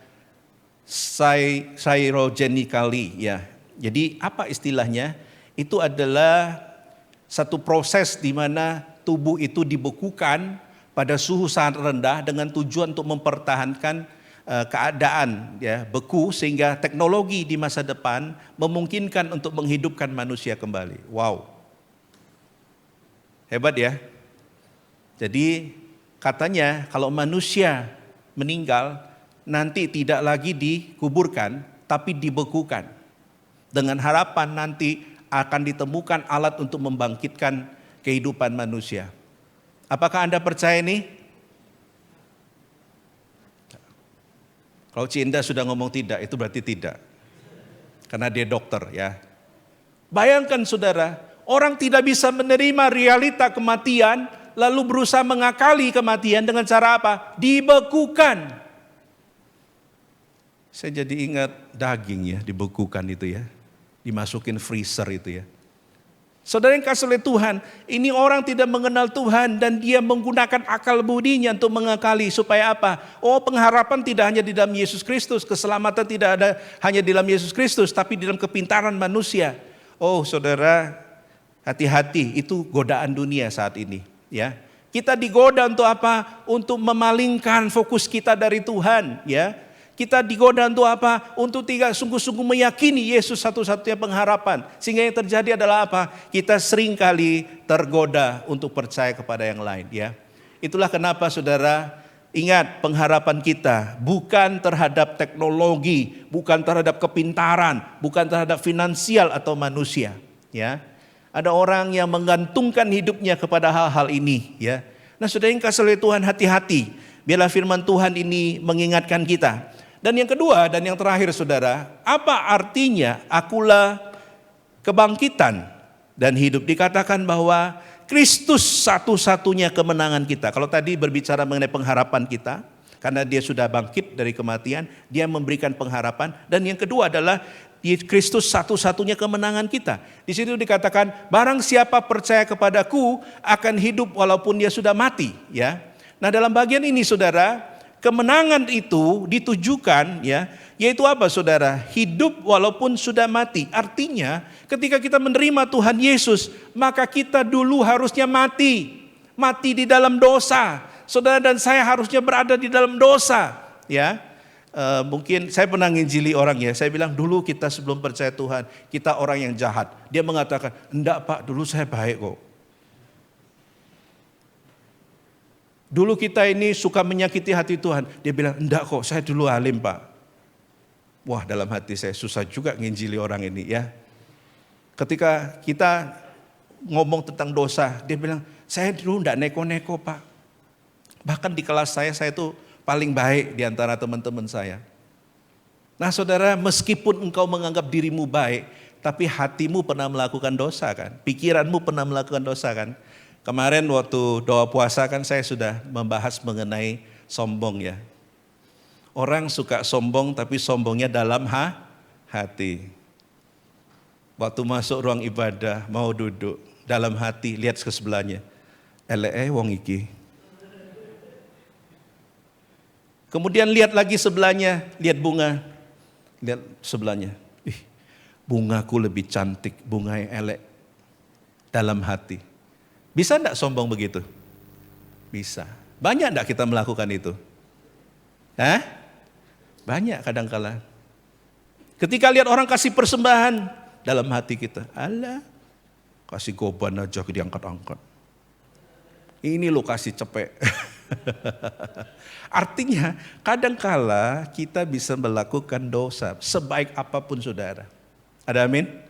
cryogenically ya. Jadi apa istilahnya? Itu adalah satu proses di mana tubuh itu dibekukan pada suhu sangat rendah dengan tujuan untuk mempertahankan keadaan ya beku, sehingga teknologi di masa depan memungkinkan untuk menghidupkan manusia kembali. Wow, hebat ya. Jadi katanya kalau manusia meninggal nanti tidak lagi dikuburkan tapi dibekukan, dengan harapan nanti akan ditemukan alat untuk membangkitkan kehidupan manusia. Apakah Anda percaya ini? Kalau Cinda sudah ngomong tidak, itu berarti tidak. Karena dia dokter ya. Bayangkan saudara, orang tidak bisa menerima realita kematian, lalu berusaha mengakali kematian dengan cara apa? Dibekukan. Saya jadi ingat daging ya, dibekukan itu ya. Dimasukin freezer itu ya. Saudara yang kasih oleh Tuhan, ini orang tidak mengenal Tuhan dan dia menggunakan akal budinya untuk mengakali supaya apa? Oh, pengharapan tidak hanya di dalam Yesus Kristus, keselamatan tidak ada hanya di dalam Yesus Kristus, tapi di dalam kepintaran manusia. Oh, saudara, hati-hati, itu godaan dunia saat ini, ya. Kita digoda untuk apa? Untuk memalingkan fokus kita dari Tuhan, ya. Kita digoda untuk apa? Untuk tidak sungguh-sungguh meyakini Yesus satu-satunya pengharapan. Sehingga yang terjadi adalah apa? Kita seringkali tergoda untuk percaya kepada yang lain. Ya, itulah kenapa saudara, ingat pengharapan kita bukan terhadap teknologi, bukan terhadap kepintaran, bukan terhadap finansial atau manusia. Ya, ada orang yang menggantungkan hidupnya kepada hal-hal ini. Ya, nah saudara yang kasih oleh Tuhan, hati-hati. Biarlah firman Tuhan ini mengingatkan kita. Dan yang kedua dan yang terakhir saudara, apa artinya akulah kebangkitan dan hidup? Dikatakan bahwa Kristus satu-satunya kemenangan kita. Kalau tadi berbicara mengenai pengharapan kita, karena dia sudah bangkit dari kematian, dia memberikan pengharapan. Dan yang kedua adalah Kristus satu-satunya kemenangan kita. Di situ dikatakan, barang siapa percaya kepadaku akan hidup walaupun dia sudah mati. Ya. Nah dalam bagian ini saudara, kemenangan itu ditujukan ya, yaitu apa saudara? Hidup walaupun sudah mati. Artinya ketika kita menerima Tuhan Yesus, maka kita dulu harusnya mati. Mati di dalam dosa. Saudara dan saya harusnya berada di dalam dosa. Ya, mungkin saya pernah nginjili orang ya. Saya bilang dulu kita sebelum percaya Tuhan, kita orang yang jahat. Dia mengatakan, enggak Pak, dulu saya baik kok. Dulu kita ini suka menyakiti hati Tuhan. Dia bilang, enggak kok, saya dulu alim Pak. Wah, dalam hati saya susah juga nginjili orang ini ya. Ketika kita ngomong tentang dosa, dia bilang, saya dulu enggak neko-neko Pak. Bahkan di kelas saya itu paling baik di antara teman-teman saya. Nah saudara, meskipun engkau menganggap dirimu baik, tapi hatimu pernah melakukan dosa kan? Pikiranmu pernah melakukan dosa kan? Kemarin waktu doa puasa kan saya sudah membahas mengenai sombong ya. Orang suka sombong tapi sombongnya dalam hati. Waktu masuk ruang ibadah mau duduk, dalam hati lihat ke sebelahnya. Wong iki. Kemudian lihat lagi sebelahnya, lihat bunga. Lihat sebelahnya. Bungaku lebih cantik, bunga yang elek. Dalam hati. Bisa enggak sombong begitu? Bisa. Banyak enggak kita melakukan itu? Banyak kadang-kala. Ketika lihat orang kasih persembahan, dalam hati kita, alah, kasih goban aja diangkat-angkat. Ini lo kasih cepek. Artinya kadang-kala kita bisa melakukan dosa sebaik apapun saudara. Ada amin?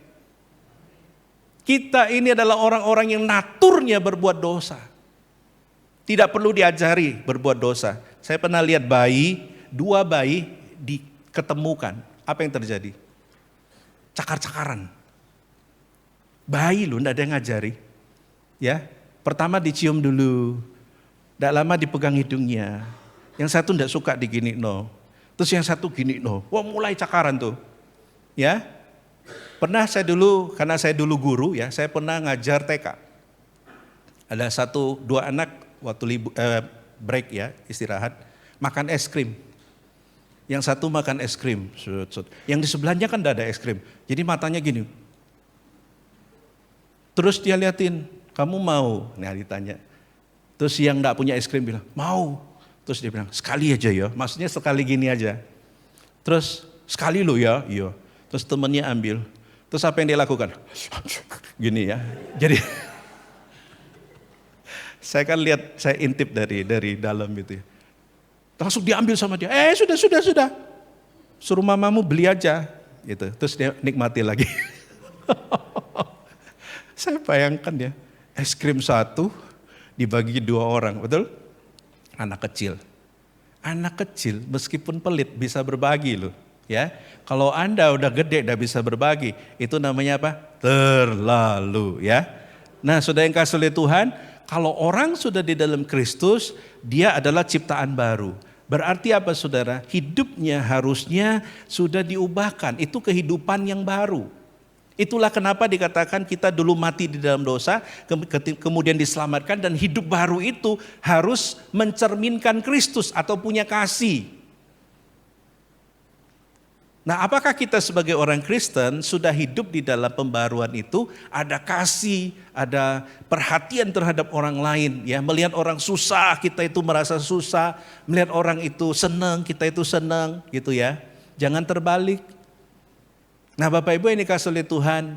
Kita ini adalah orang-orang yang naturnya berbuat dosa. Tidak perlu diajari berbuat dosa. Saya pernah lihat dua bayi diketemukan. Apa yang terjadi? Cakar-cakaran. Bayi loh, tidak ada yang ngajari. Ya, pertama dicium dulu. Tidak lama dipegang hidungnya. Yang satu tidak suka digini no. Terus yang satu gini no. Wah mulai cakaran tuh. Ya. Pernah karena saya dulu guru ya, saya pernah ngajar TK. Ada 1-2 anak waktu break ya, istirahat, makan es krim. Yang satu makan es krim, yang di sebelahnya kan tidak ada es krim. Jadi matanya gini. Terus dia liatin, kamu mau? Nah ditanya, Terus yang enggak punya es krim bilang, mau. Terus dia bilang, sekali aja ya, maksudnya sekali gini aja. Terus, sekali lo ya, iya. Terus temennya ambil, terus apa yang dia lakukan? Gini ya, jadi saya kan lihat, saya intip dari dalam itu ya. Langsung diambil sama dia, sudah. Suruh mamamu beli aja. Gitu. Terus dia nikmati lagi. Saya bayangkan ya, es krim satu dibagi 2 orang, betul? Anak kecil meskipun pelit bisa berbagi loh. Ya, kalau Anda udah gede udah bisa berbagi, itu namanya apa? Terlalu ya. Nah, saudara yang kasih oleh Tuhan, kalau orang sudah di dalam Kristus, dia adalah ciptaan baru. Berarti apa saudara? Hidupnya harusnya sudah diubahkan. Itu kehidupan yang baru. Itulah kenapa dikatakan kita dulu mati di dalam dosa, kemudian diselamatkan, dan hidup baru itu harus mencerminkan Kristus atau punya kasih. Nah, apakah kita sebagai orang Kristen sudah hidup di dalam pembaruan itu? Ada kasih, ada perhatian terhadap orang lain, ya. Melihat orang susah, kita itu merasa susah. Melihat orang itu senang, kita itu senang, gitu ya. Jangan terbalik. Nah, Bapak Ibu yang dikasihi oleh Tuhan,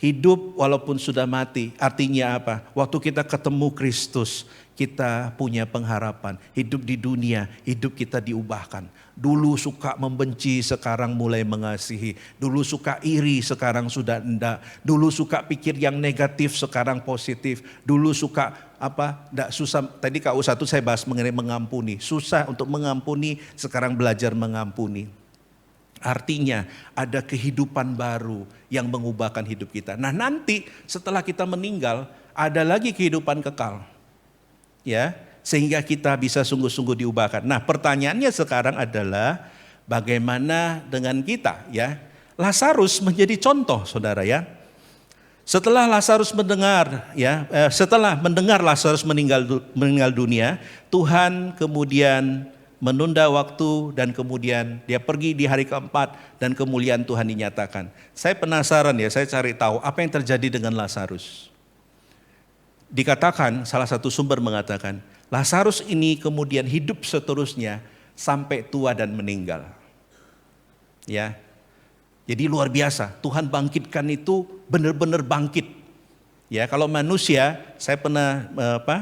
hidup walaupun sudah mati, artinya apa? Waktu kita ketemu Kristus, kita punya pengharapan. Hidup di dunia, hidup kita diubahkan. Dulu suka membenci, sekarang mulai mengasihi. Dulu suka iri, sekarang sudah enggak. Dulu suka pikir yang negatif, sekarang positif. Dulu suka enggak susah. Tadi KU1 saya bahas mengenai mengampuni. Susah untuk mengampuni, sekarang belajar mengampuni. Artinya ada kehidupan baru yang mengubahkan hidup kita. Nah, nanti setelah kita meninggal, ada lagi kehidupan kekal. Ya, sehingga kita bisa sungguh-sungguh diubahkan. Nah, pertanyaannya sekarang adalah bagaimana dengan kita, ya? Lazarus menjadi contoh, saudara, ya. Setelah Lazarus mendengar, ya, setelah mendengar Lazarus meninggal dunia, Tuhan kemudian menunda waktu dan kemudian dia pergi di hari keempat dan kemuliaan Tuhan dinyatakan. Saya penasaran ya, saya cari tahu apa yang terjadi dengan Lazarus. Dikatakan, salah satu sumber mengatakan, Lazarus ini kemudian hidup seterusnya sampai tua dan meninggal. Ya, jadi luar biasa. Tuhan bangkitkan itu benar-benar bangkit. Ya, kalau manusia, saya pernah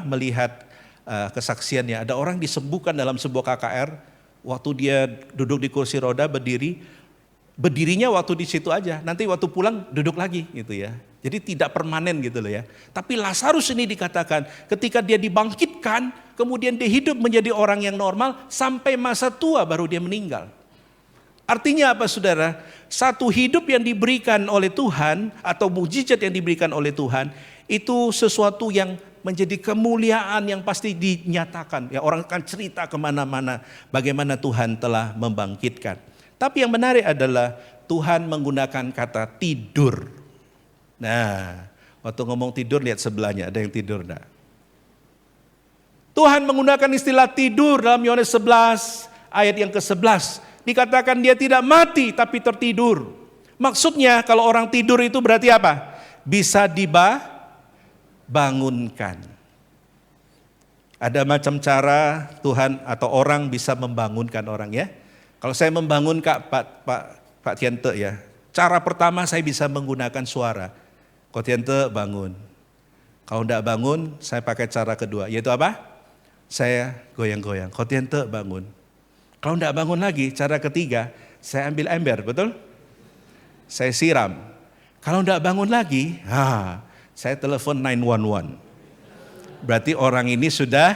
melihat kesaksiannya. Ada orang disembuhkan dalam sebuah KKR, waktu dia duduk di kursi roda berdirinya waktu di situ aja. Nanti waktu pulang duduk lagi, gitu ya. Jadi tidak permanen gitu loh ya. Tapi Lazarus ini dikatakan ketika dia dibangkitkan, kemudian dia hidup menjadi orang yang normal sampai masa tua baru dia meninggal. Artinya apa saudara? Satu hidup yang diberikan oleh Tuhan atau mujizat yang diberikan oleh Tuhan itu sesuatu yang menjadi kemuliaan yang pasti dinyatakan. Ya, orang akan cerita kemana-mana bagaimana Tuhan telah membangkitkan. Tapi yang menarik adalah Tuhan menggunakan kata tidur. Nah, waktu ngomong tidur lihat sebelahnya, ada yang tidur enggak? Tuhan menggunakan istilah tidur dalam Yohanes 11 ayat yang ke-11. Dikatakan dia tidak mati tapi tertidur. Maksudnya kalau orang tidur itu berarti apa? Bisa dibangunkan. Ada macam cara Tuhan atau orang bisa membangunkan orang, ya. Kalau saya membangun Pak Tiente, ya. Cara pertama saya bisa menggunakan suara. Kau Tiente bangun. Kalau tidak bangun, saya pakai cara kedua, yaitu apa? Saya goyang-goyang. Kau Tiente bangun. Kalau tidak bangun lagi, cara ketiga, saya ambil ember, betul? Saya siram. Kalau tidak bangun lagi, saya telepon 911. Berarti orang ini sudah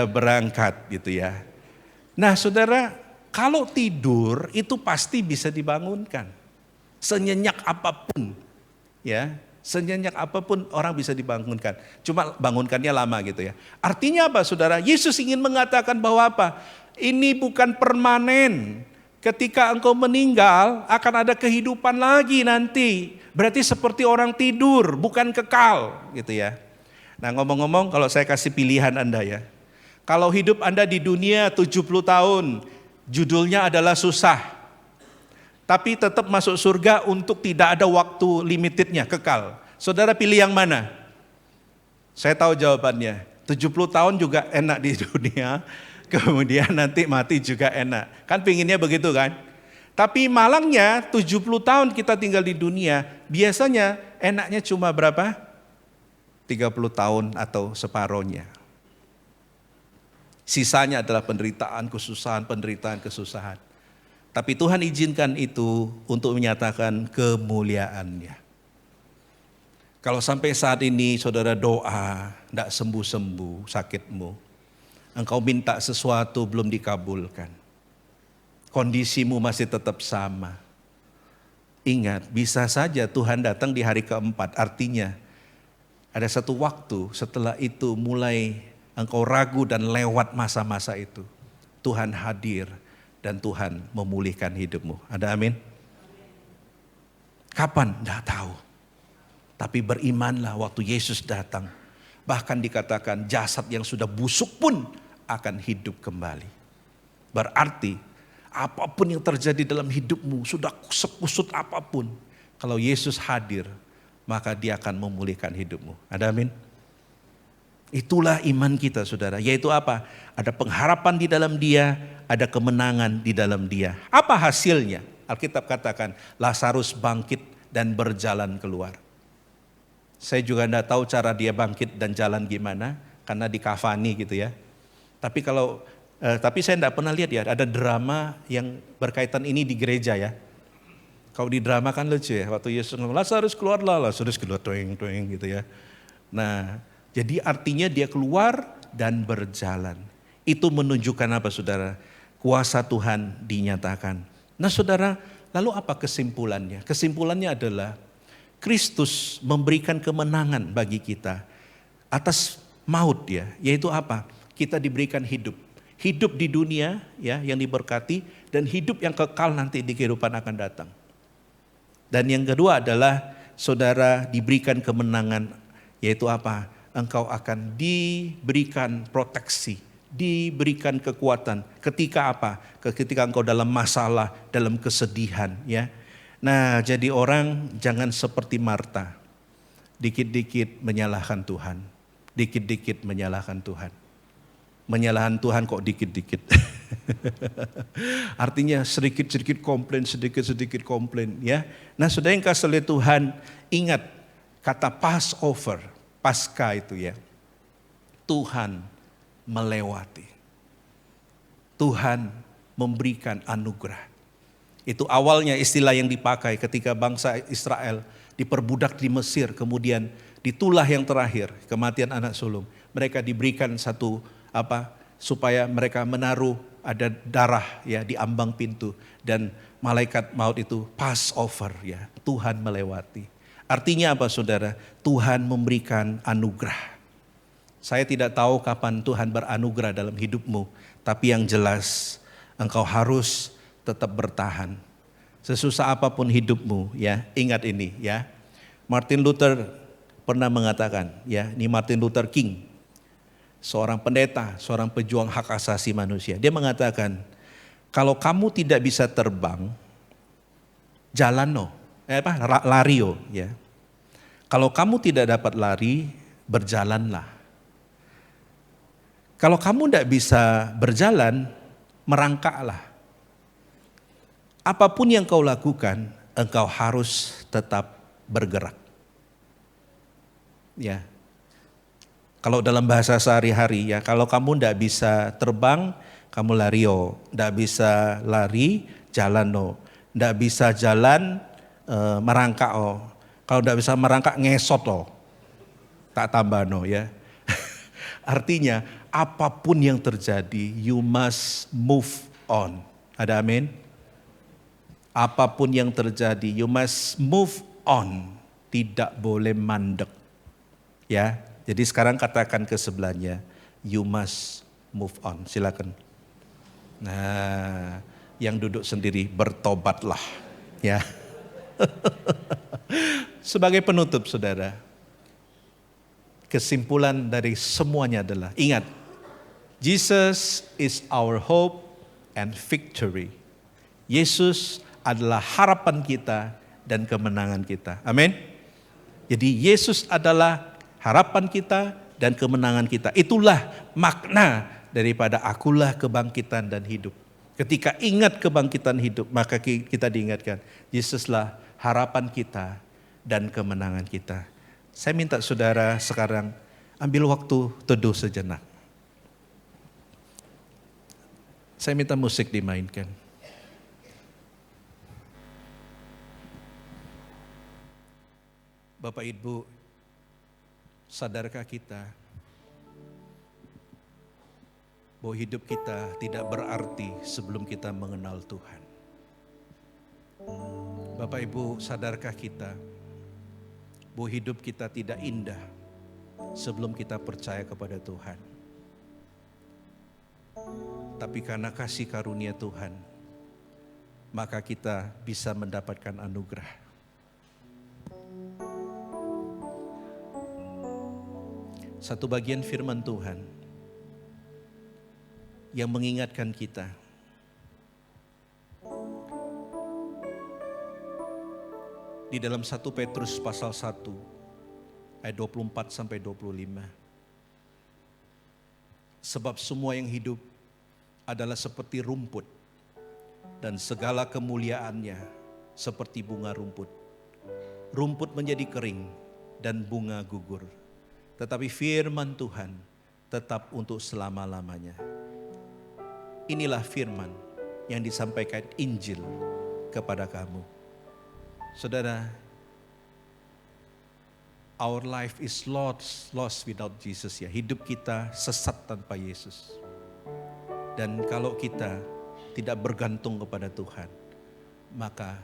berangkat, gitu ya. Nah, saudara, kalau tidur itu pasti bisa dibangunkan. Senyenyak apapun. Ya, senyenyak apapun orang bisa dibangunkan. Cuma bangunkannya lama gitu ya. Artinya apa saudara? Yesus ingin mengatakan bahwa apa? Ini bukan permanen. Ketika engkau meninggal akan ada kehidupan lagi nanti. Berarti seperti orang tidur, bukan kekal gitu ya. Nah, ngomong-ngomong kalau saya kasih pilihan Anda ya. Kalau hidup Anda di dunia 70 tahun, judulnya adalah susah. Tapi tetap masuk surga untuk tidak ada waktu limitednya, kekal. Saudara pilih yang mana? Saya tahu jawabannya. 70 tahun juga enak di dunia, kemudian nanti mati juga enak. Kan pinginnya begitu kan? Tapi malangnya 70 tahun kita tinggal di dunia, biasanya enaknya cuma berapa? 30 tahun atau separohnya. Sisanya adalah penderitaan, kesusahan. Tapi Tuhan izinkan itu untuk menyatakan kemuliaan-Nya. Kalau sampai saat ini saudara doa, tidak sembuh-sembuh sakitmu. Engkau minta sesuatu belum dikabulkan. Kondisimu masih tetap sama. Ingat, bisa saja Tuhan datang di hari keempat. Artinya, ada satu waktu setelah itu mulai engkau ragu dan lewat masa-masa itu. Tuhan hadir dan Tuhan memulihkan hidupmu. Ada amin? Kapan? Tidak tahu. Tapi berimanlah waktu Yesus datang. Bahkan dikatakan jasad yang sudah busuk pun akan hidup kembali. Berarti apapun yang terjadi dalam hidupmu, sudah sekusut apapun, kalau Yesus hadir, maka Dia akan memulihkan hidupmu. Ada amin? Itulah iman kita saudara. Yaitu apa? Ada pengharapan di dalam Dia, ada kemenangan di dalam Dia. Apa hasilnya? Alkitab katakan Lazarus bangkit dan berjalan keluar. Saya juga tidak tahu cara dia bangkit dan jalan gimana, karena dikafani gitu ya. Tapi saya tidak pernah lihat ya, ada drama yang berkaitan ini di gereja ya. Kalau di drama kan lucu ya, waktu Yesus ngomong Lazarus keluarlah, Lazarus keluar toeng gitu ya. Nah, jadi artinya dia keluar dan berjalan. Itu menunjukkan apa saudara? Kuasa Tuhan dinyatakan. Nah saudara, lalu apa kesimpulannya? Kesimpulannya adalah Kristus memberikan kemenangan bagi kita atas maut ya, yaitu apa? Kita diberikan hidup. Hidup di dunia ya yang diberkati dan hidup yang kekal nanti di kehidupan akan datang. Dan yang kedua adalah saudara diberikan kemenangan, yaitu apa? Engkau akan diberikan proteksi, diberikan kekuatan. Ketika apa? Ketika engkau dalam masalah, dalam kesedihan ya. Nah, jadi orang jangan seperti Marta. Dikit-dikit menyalahkan Tuhan. Dikit-dikit menyalahkan Tuhan. Menyalahkan Tuhan kok dikit-dikit. Artinya sedikit-sedikit komplain, sedikit-sedikit komplain ya. Nah, saudara yang kasih oleh Tuhan, ingat kata Passover, Paskah itu ya. Tuhan melewati. Tuhan memberikan anugerah. Itu awalnya istilah yang dipakai ketika bangsa Israel diperbudak di Mesir, kemudian ditulah yang terakhir, kematian anak sulung. Mereka diberikan satu supaya mereka menaruh ada darah ya di ambang pintu dan malaikat maut itu Passover ya, Tuhan melewati. Artinya apa saudara? Tuhan memberikan anugerah. Saya tidak tahu kapan Tuhan beranugerah dalam hidupmu, tapi yang jelas engkau harus tetap bertahan. Sesusah apapun hidupmu ya, ingat ini ya. Martin Luther pernah mengatakan ya, ini Martin Luther King, seorang pendeta, seorang pejuang hak asasi manusia. Dia mengatakan, kalau kamu tidak bisa terbang, lario ya. Kalau kamu tidak dapat lari, berjalanlah. Kalau kamu tidak bisa berjalan, merangkaklah. Apapun yang kau lakukan, engkau harus tetap bergerak. Ya. Kalau dalam bahasa sehari-hari ya, kalau kamu tidak bisa terbang, kamu lario. Tidak bisa lari, jalan no. Tidak bisa jalan, merangkak oh. Kalau tidak bisa merangkak, ngesot oh. Tak tambah no ya. Artinya apapun yang terjadi, you must move on. Ada amin? Apapun yang terjadi, you must move on. Tidak boleh mandek. Ya, jadi sekarang katakan ke sebelahnya, you must move on. Silakan. Nah, yang duduk sendiri bertobatlah. Ya. Sebagai penutup, saudara, kesimpulan dari semuanya adalah, ingat, Jesus is our hope and victory. Yesus adalah harapan kita dan kemenangan kita. Amin. Jadi Yesus adalah harapan kita dan kemenangan kita. Itulah makna daripada akulah kebangkitan dan hidup. Ketika ingat kebangkitan hidup, maka kita diingatkan, Yesuslah harapan kita dan kemenangan kita. Saya minta saudara sekarang ambil waktu teduh sejenak. Saya minta musik dimainkan. Bapak Ibu, sadarkah kita bahwa hidup kita tidak berarti sebelum kita mengenal Tuhan? Bapak Ibu, sadarkah kita bahwa hidup kita tidak indah sebelum kita percaya kepada Tuhan? Tapi karena kasih karunia Tuhan, maka kita bisa mendapatkan anugerah. Satu bagian firman Tuhan yang mengingatkan kita di dalam 1 Petrus pasal 1 ayat 24 sampai 25. Sebab semua yang hidup adalah seperti rumput dan segala kemuliaannya seperti bunga rumput. Rumput menjadi kering dan bunga gugur. Tetapi firman Tuhan tetap untuk selama-lamanya. Inilah firman yang disampaikan Injil kepada kamu. Saudara, our life is lost without Jesus ya. Hidup kita sesat tanpa Yesus. Dan kalau kita tidak bergantung kepada Tuhan, maka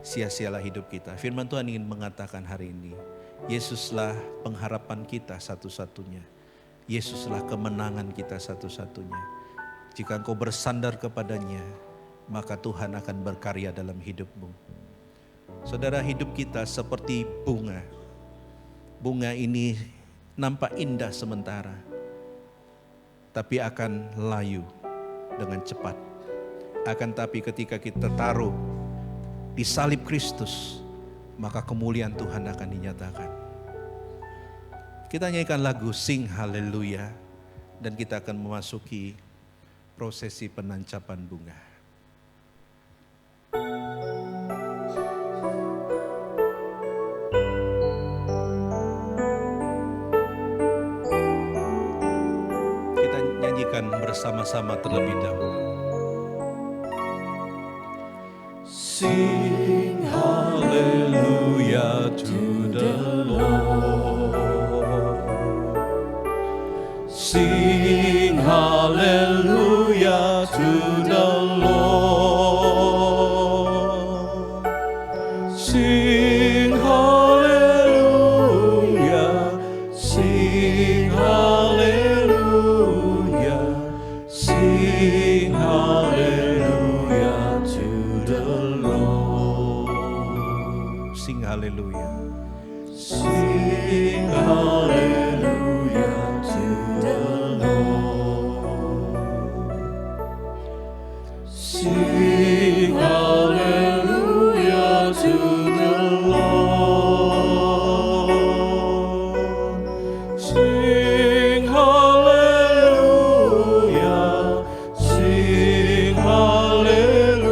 sia-sialah hidup kita. Firman Tuhan ingin mengatakan hari ini, Yesuslah pengharapan kita satu-satunya. Yesuslah kemenangan kita satu-satunya. Jika engkau bersandar kepadanya, maka Tuhan akan berkarya dalam hidupmu. Saudara, hidup kita seperti bunga. Bunga ini nampak indah sementara, tapi akan layu dengan cepat. Akan tapi ketika kita taruh di salib Kristus, maka kemuliaan Tuhan akan dinyatakan. Kita nyanyikan lagu Sing Haleluya, dan kita akan memasuki prosesi penancapan bunga. Kita nyanyikan bersama-sama terlebih dahulu. Sing hallelujah to the Lord. Sing hallelujah to the Lord. Sing hallelujah, sing hallelujah, sing hallelujah to the Lord. Sing hallelujah. Sing hallelujah to the Lord. Sing hallelujah to the Lord. Sing hallelujah, sing hallelujah,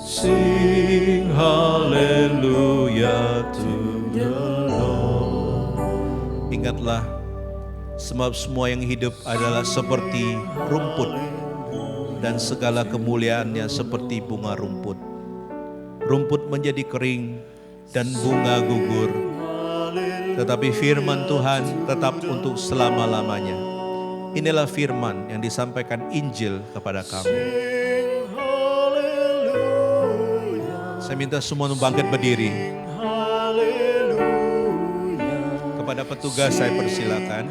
sing hallelujah to the Lord. Ingatlah, sebab semua yang hidup adalah seperti rumput dan segala kemuliaannya seperti bunga rumput. Rumput menjadi kering dan bunga gugur, tetapi firman Tuhan tetap untuk selama-lamanya. Inilah firman yang disampaikan Injil kepada kamu. Saya minta semua bangkit berdiri. Kepada petugas saya persilakan.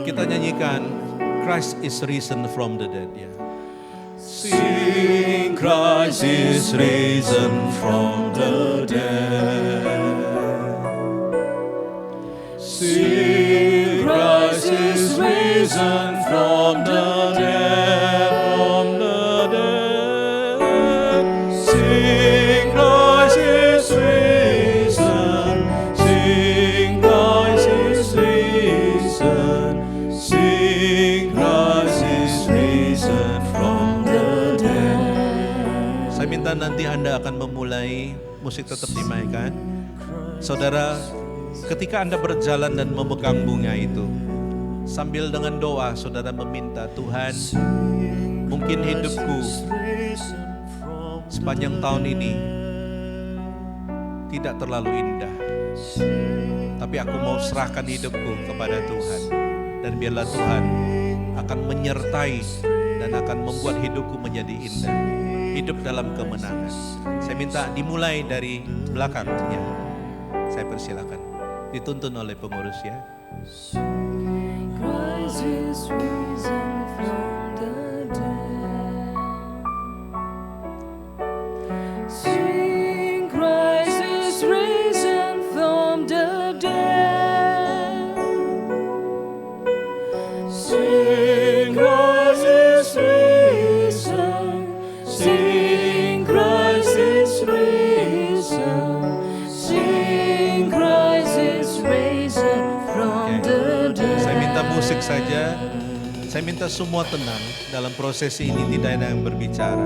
Kita nyanyikan Christ is risen from the dead ya. Sing Christ is risen from the dead. Sing Christ is risen from the dead, from the dead. Sing Christ is risen, saudara nanti Anda akan memulai, musik tetap dimainkan. Saudara, ketika Anda berjalan dan memegang bunga itu, sambil dengan doa saudara meminta, Tuhan, mungkin hidupku sepanjang tahun ini tidak terlalu indah, tapi aku mau serahkan hidupku kepada Tuhan, dan biarlah Tuhan akan menyertai dan akan membuat hidupku menjadi indah, hidup dalam kemenangan. Saya minta dimulai dari belakangnya. Saya persilakan, dituntun oleh pengurus ya. Christ is risen from the dead. Sing, Christ is risen from the dead. Sing, Christ is risen. Sing, Christ is risen. Sing, Christ is risen from the dead. Saya minta musik saja. Saya minta semua tenang dalam prosesi ini, tidak ada yang berbicara.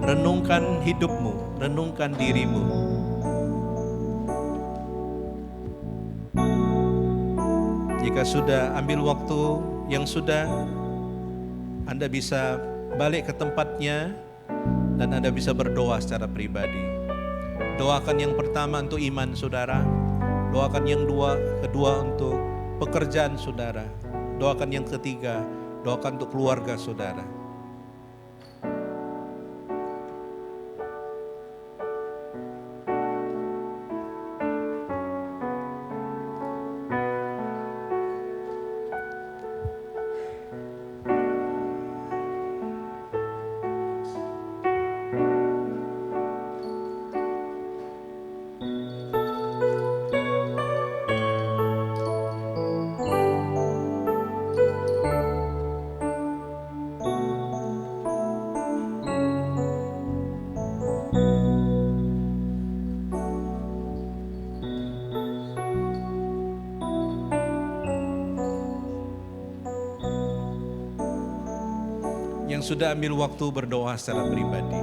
Renungkan hidupmu, renungkan dirimu. Jika sudah ambil waktu yang sudah, Anda bisa balik ke tempatnya dan Anda bisa berdoa secara pribadi. Doakan yang pertama untuk iman saudara, doakan yang kedua untuk pekerjaan saudara, doakan yang ketiga, doakan untuk keluarga saudara. Yang sudah ambil waktu berdoa secara pribadi.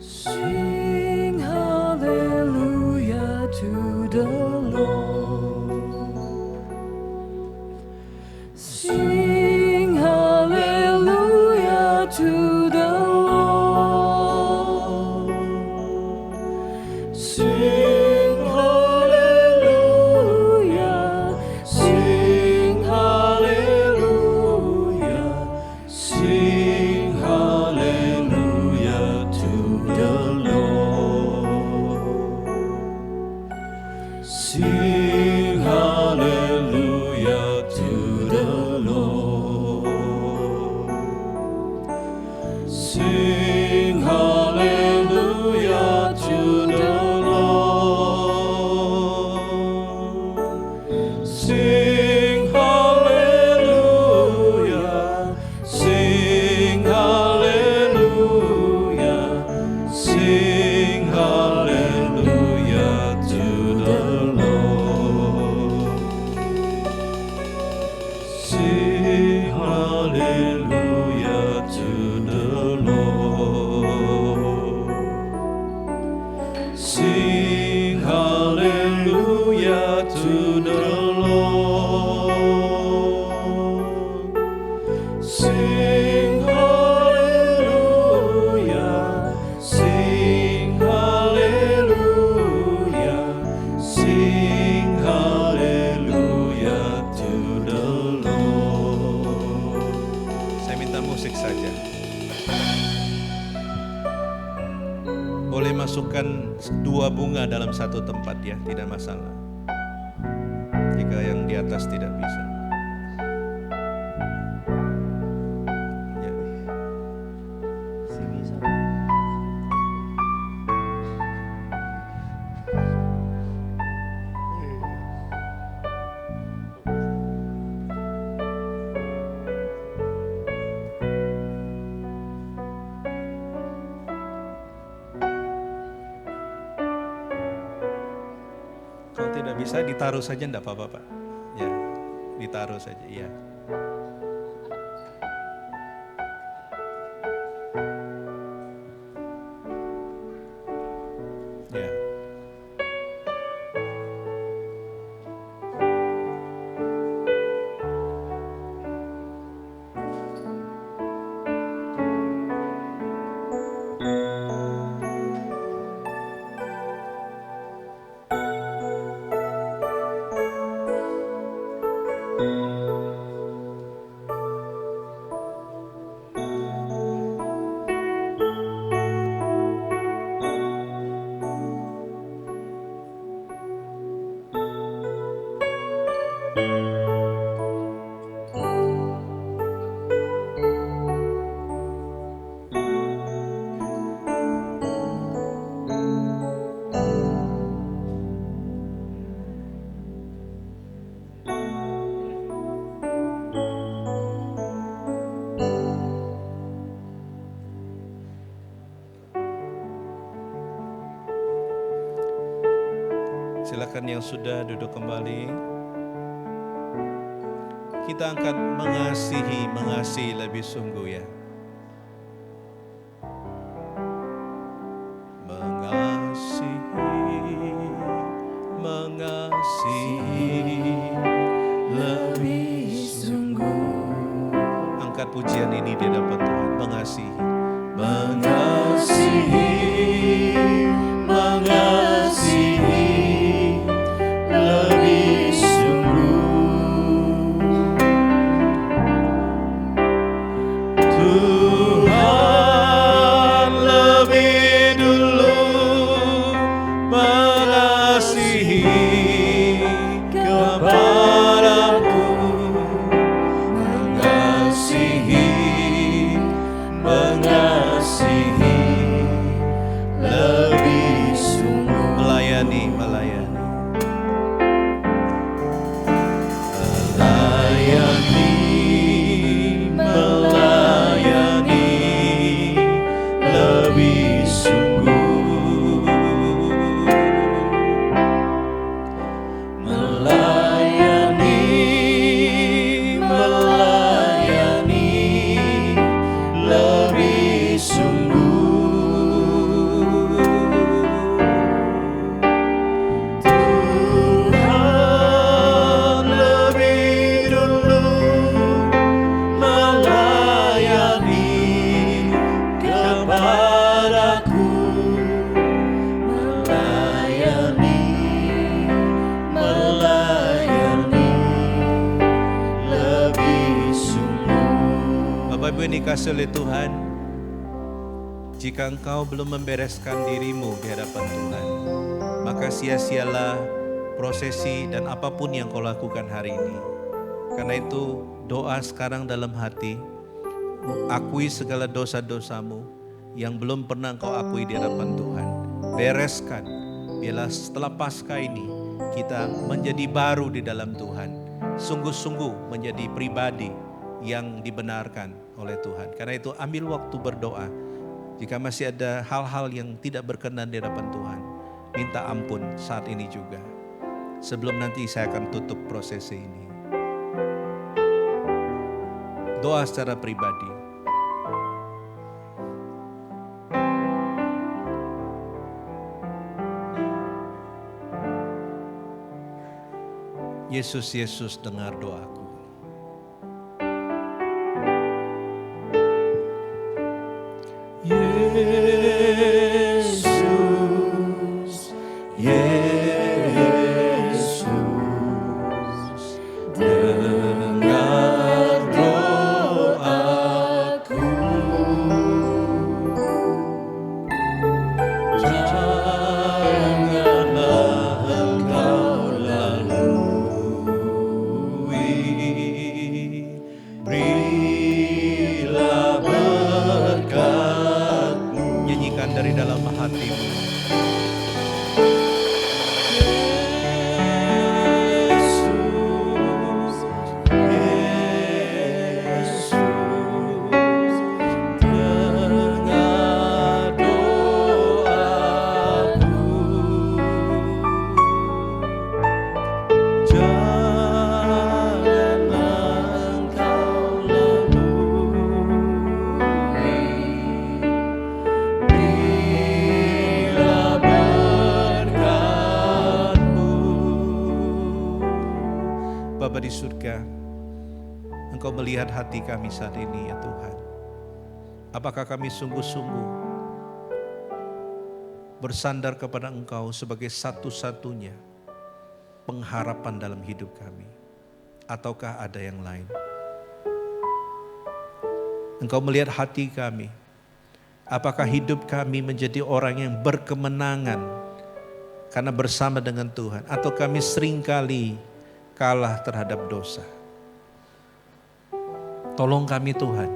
Sing hallelujah to the Lord. Sing hallelujah to the Lord. Sing hallelujah. Sing hallelujah. Sing hallelujah to the Lord. Sing hallelujah to the Lord. Sing hallelujah to the Lord. Sing hallelujah. Sing hallelujah. Sing hallelujah to the Lord. Sing hallelujah to the Lord. Sing hallelujah to the Lord. Sing hallelujah. Sing hallelujah. Sing hallelujah to the Lord. Saya minta musik saja. Boleh masukkan 2 bunga dalam satu tempat ya, tidak masalah. Jika yang di atas tidak bisa. Ya. tidak bisa ditaruh saja, enggak apa-apa Pak. Ya, ditaruh saja, ya. Ya. Silakan yang sudah duduk kembali. Kita akan mengasihi lebih sungguh ya. Mengasihi lebih sungguh. Angkat pujian ini di hadapan Tuhan. Mengasihi lebih sungguh. Tuhan lebih dulu mengasihi kepadaku, mengasihi lebih sungguh. Melayani lebih sungguh. Melayani lebih sungguh. Tuhan lebih dulu melayani kepadaku, melayani lebih sungguh. Bapak Ibu yang dikasihi oleh Tuhan, jika engkau belum membereskan dirimu di hadapan Tuhan, maka sia-sialah prosesi dan apapun yang kau lakukan hari ini. Karena itu doa sekarang dalam hati, akui segala dosa-dosamu yang belum pernah engkau akui di hadapan Tuhan. Bereskan, biarlah setelah Paskah ini kita menjadi baru di dalam Tuhan. Sungguh-sungguh menjadi pribadi yang dibenarkan oleh Tuhan. Karena itu ambil waktu berdoa. Jika masih ada hal-hal yang tidak berkenan di hadapan Tuhan, minta ampun saat ini juga. Sebelum nanti saya akan tutup prosesi ini. Doa secara pribadi. Yesus, Yesus, dengar doaku. Yesus, Yesus, dengar doaku. Janganlah engkau lalui Bapa di surga, Engkau melihat hati kami saat ini ya Tuhan. Apakah kami sungguh-sungguh bersandar kepada Engkau sebagai satu-satunya pengharapan dalam hidup kami? Ataukah ada yang lain? Engkau melihat hati kami. Apakah hidup kami menjadi orang yang berkemenangan karena bersama dengan Tuhan? Atau kami seringkali kalah terhadap dosa? Tolong kami Tuhan,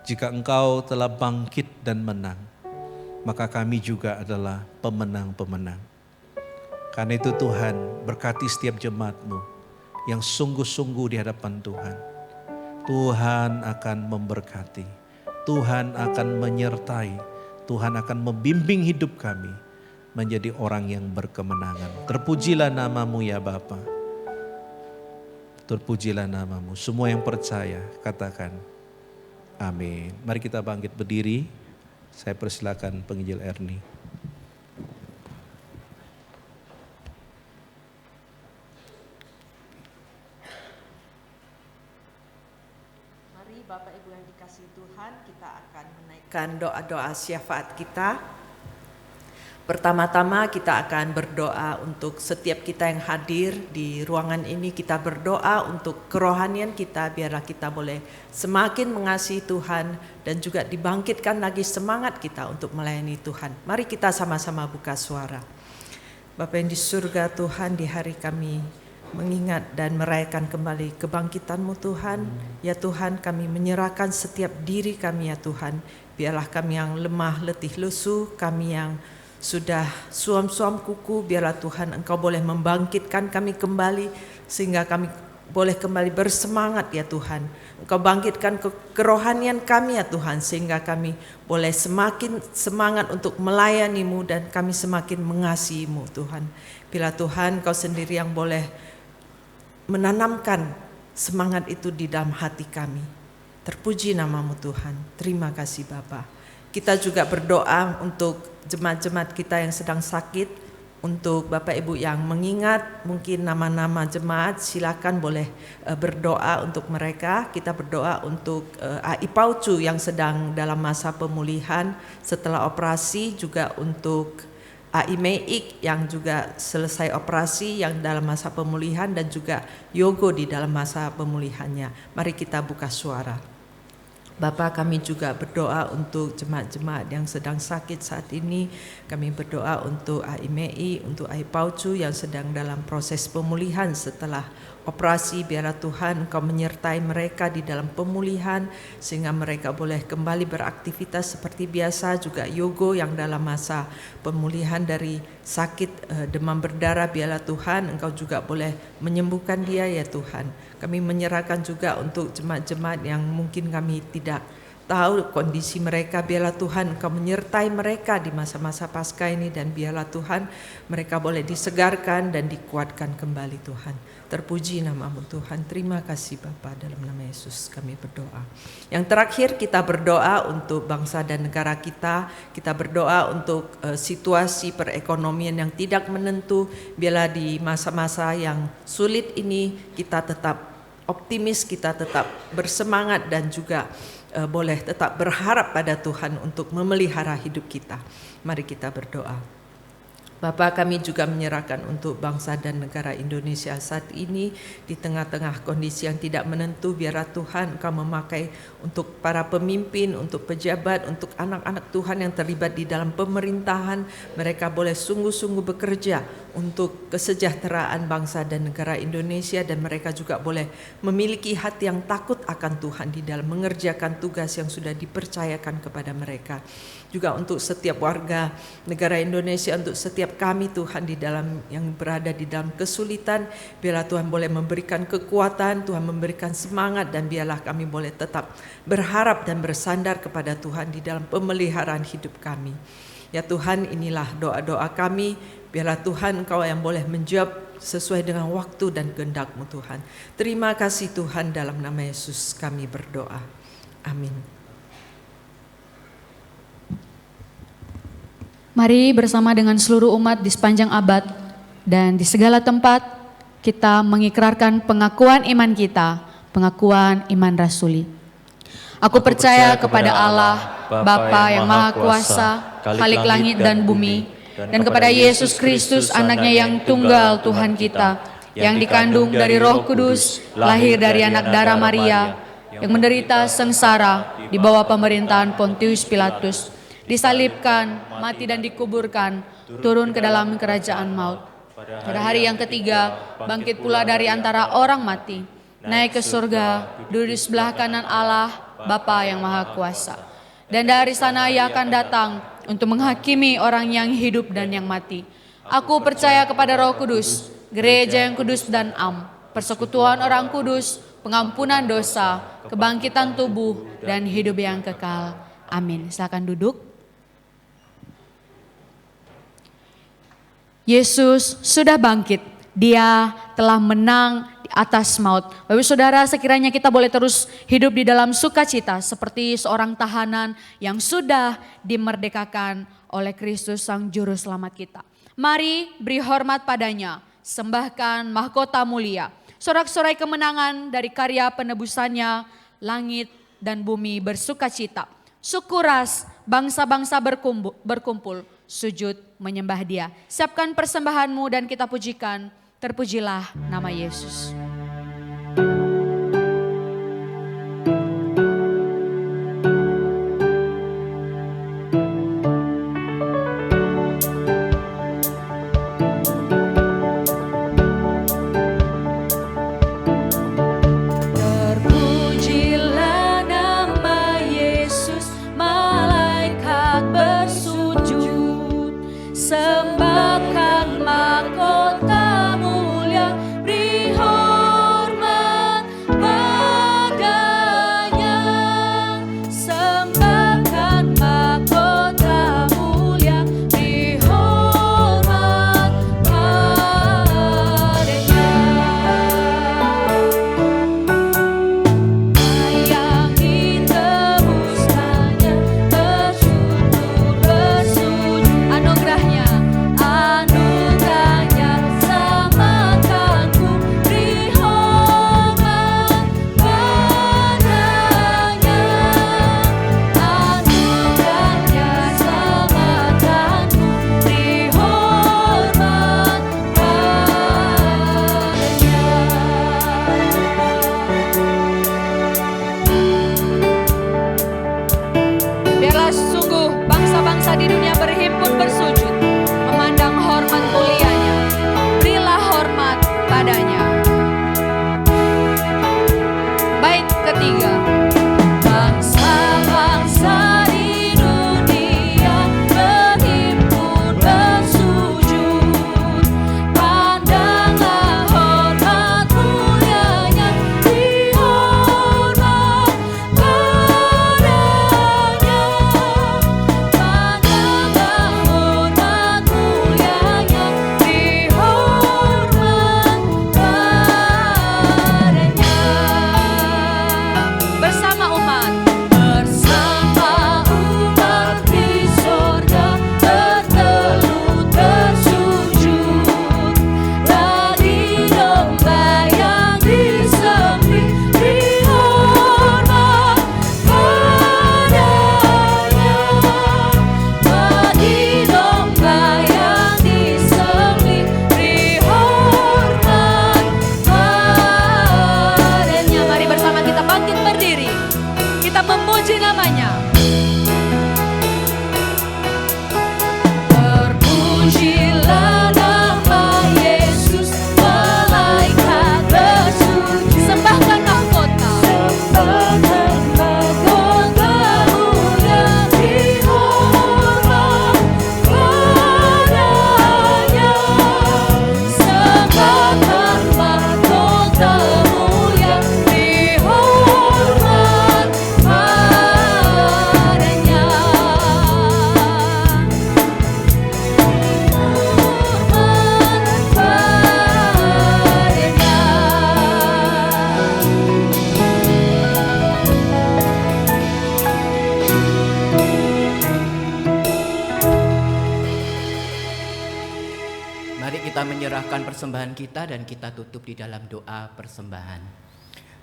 jika Engkau telah bangkit dan menang, maka kami juga adalah pemenang-pemenang. Karena itu Tuhan, berkati setiap jemaat-Mu yang sungguh-sungguh di hadapan Tuhan. Tuhan akan memberkati, Tuhan akan menyertai, Tuhan akan membimbing hidup kami menjadi orang yang berkemenangan. Terpujilah nama-Mu ya Bapa. Terpujilah nama-Mu. Semua yang percaya katakan amin. Mari kita bangkit berdiri. Saya persilakan penginjil Ernie. Mari Bapak Ibu yang dikasihi Tuhan, kita akan menaikkan doa-doa syafaat kita. Pertama-tama kita akan berdoa untuk setiap kita yang hadir di ruangan ini. Kita berdoa untuk kerohanian kita, biarlah kita boleh semakin mengasihi Tuhan dan juga dibangkitkan lagi semangat kita untuk melayani Tuhan. Mari kita sama-sama buka suara. Bapa yang di surga Tuhan, di hari kami mengingat dan merayakan kembali kebangkitan-Mu Tuhan. Ya Tuhan, kami menyerahkan setiap diri kami ya Tuhan. Biarlah kami yang lemah, letih, lesu, kami yang sudah suam-suam kuku, biarlah Tuhan Engkau boleh membangkitkan kami kembali sehingga kami boleh kembali bersemangat ya Tuhan. Engkau bangkitkan kerohanian kami ya Tuhan sehingga kami boleh semakin semangat untuk melayani-Mu dan kami semakin mengasihi-Mu Tuhan. Bila Tuhan Engkau sendiri yang boleh menanamkan semangat itu di dalam hati kami. Terpuji nama-Mu Tuhan. Terima kasih Bapa. Kita juga berdoa untuk jemaat-jemaat kita yang sedang sakit, untuk Bapak Ibu yang mengingat mungkin nama-nama jemaat, silakan boleh berdoa untuk mereka. Kita berdoa untuk AI Paucu yang sedang dalam masa pemulihan setelah operasi, juga untuk AI Meik yang juga selesai operasi yang dalam masa pemulihan, dan juga Yogo di dalam masa pemulihannya. Mari kita buka suara. Bapa, kami juga berdoa untuk jemaat-jemaat yang sedang sakit saat ini. Kami berdoa untuk AIMEI, untuk AI Paucu yang sedang dalam proses pemulihan setelah operasi. Biarlah Tuhan Engkau menyertai mereka di dalam pemulihan sehingga mereka boleh kembali beraktivitas seperti biasa. Juga Yogo yang dalam masa pemulihan dari sakit demam berdarah, biarlah Tuhan Engkau juga boleh menyembuhkan dia ya Tuhan. Kami menyerahkan juga untuk jemaat-jemaat yang mungkin kami tidak tahu kondisi mereka. Biarlah Tuhan Engkau menyertai mereka di masa-masa Paskah ini, dan biarlah Tuhan mereka boleh disegarkan dan dikuatkan kembali Tuhan. Terpuji nama-Mu Tuhan. Terima kasih Bapa, dalam nama Yesus kami berdoa. Yang terakhir kita berdoa untuk bangsa dan negara kita. Kita berdoa untuk situasi perekonomian yang tidak menentu. Biarlah di masa-masa yang sulit ini kita tetap optimis, kita tetap bersemangat dan juga boleh tetap berharap pada Tuhan untuk memelihara hidup kita. Mari kita berdoa. Bapa, kami juga menyerahkan untuk bangsa dan negara Indonesia saat ini di tengah-tengah kondisi yang tidak menentu. Biarlah Tuhan Engkau memakai untuk para pemimpin, untuk pejabat, untuk anak-anak Tuhan yang terlibat di dalam pemerintahan. Mereka boleh sungguh-sungguh bekerja untuk kesejahteraan bangsa dan negara Indonesia, dan mereka juga boleh memiliki hati yang takut akan Tuhan di dalam mengerjakan tugas yang sudah dipercayakan kepada mereka. Juga untuk setiap warga negara Indonesia, untuk setiap kami Tuhan di dalam yang berada di dalam kesulitan, biarlah Tuhan boleh memberikan kekuatan, Tuhan memberikan semangat, dan biarlah kami boleh tetap berharap dan bersandar kepada Tuhan di dalam pemeliharaan hidup kami. Ya Tuhan, inilah doa-doa kami, biarlah Tuhan Engkau yang boleh menjawab sesuai dengan waktu dan kehendak-Mu Tuhan. Terima kasih Tuhan, dalam nama Yesus kami berdoa. Amin. Mari bersama dengan seluruh umat di sepanjang abad dan di segala tempat kita mengikrarkan pengakuan iman kita, pengakuan iman rasuli. Aku percaya kepada Allah, Bapa yang Maha Kuasa, Khalik langit dan bumi, dan kepada Yesus Kristus, anaknya yang tunggal Tuhan kita, yang dikandung dari Roh Kudus, lahir dari anak darah Maria, yang menderita sengsara di bawah pemerintahan Pontius Pilatus, disalibkan, mati dan dikuburkan, turun ke dalam kerajaan maut. Pada hari yang ketiga, bangkit pula dari antara orang mati, naik ke surga, duduk di sebelah kanan Allah, Bapa yang Maha Kuasa. Dan dari sana Ia akan datang untuk menghakimi orang yang hidup dan yang mati. Aku percaya kepada Roh Kudus, gereja yang kudus dan am, persekutuan orang kudus, pengampunan dosa, kebangkitan tubuh, dan hidup yang kekal. Amin. Silakan duduk. Yesus sudah bangkit. Dia telah menang di atas maut. Bapak Saudara, sekiranya kita boleh terus hidup di dalam sukacita seperti seorang tahanan yang sudah dimerdekakan oleh Kristus Sang Juru Selamat kita. Mari beri hormat padanya, sembahkan mahkota mulia, sorak-sorai kemenangan dari karya penebusannya, langit dan bumi bersukacita. Syukuras bangsa-bangsa berkumpul, sujud menyembah Dia. Siapkan persembahanmu dan kita pujikan, terpujilah nama Yesus. Terpujilah nama Yesus, malaikat bersujud, sembahkan mahkota mulia, beri hormat persembahan kita dan kita tutup di dalam doa persembahan.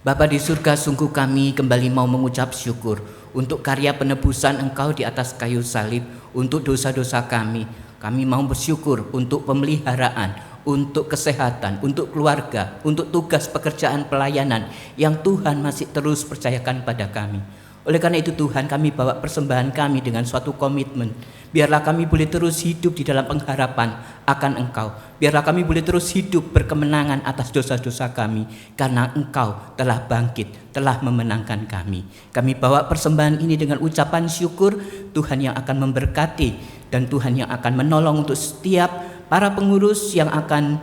Bapa di surga, sungguh kami kembali mau mengucap syukur untuk karya penebusan Engkau di atas kayu salib untuk dosa-dosa kami. Kami mau bersyukur untuk pemeliharaan, untuk kesehatan, untuk keluarga, untuk tugas pekerjaan pelayanan yang Tuhan masih terus percayakan pada kami. Oleh karena itu Tuhan, kami bawa persembahan kami dengan suatu komitmen. Biarlah kami boleh terus hidup di dalam pengharapan akan Engkau. Biarlah kami boleh terus hidup berkemenangan atas dosa-dosa kami. Karena Engkau telah bangkit, telah memenangkan kami. Kami bawa persembahan ini dengan ucapan syukur. Tuhan yang akan memberkati dan Tuhan yang akan menolong untuk setiap para pengurus yang akan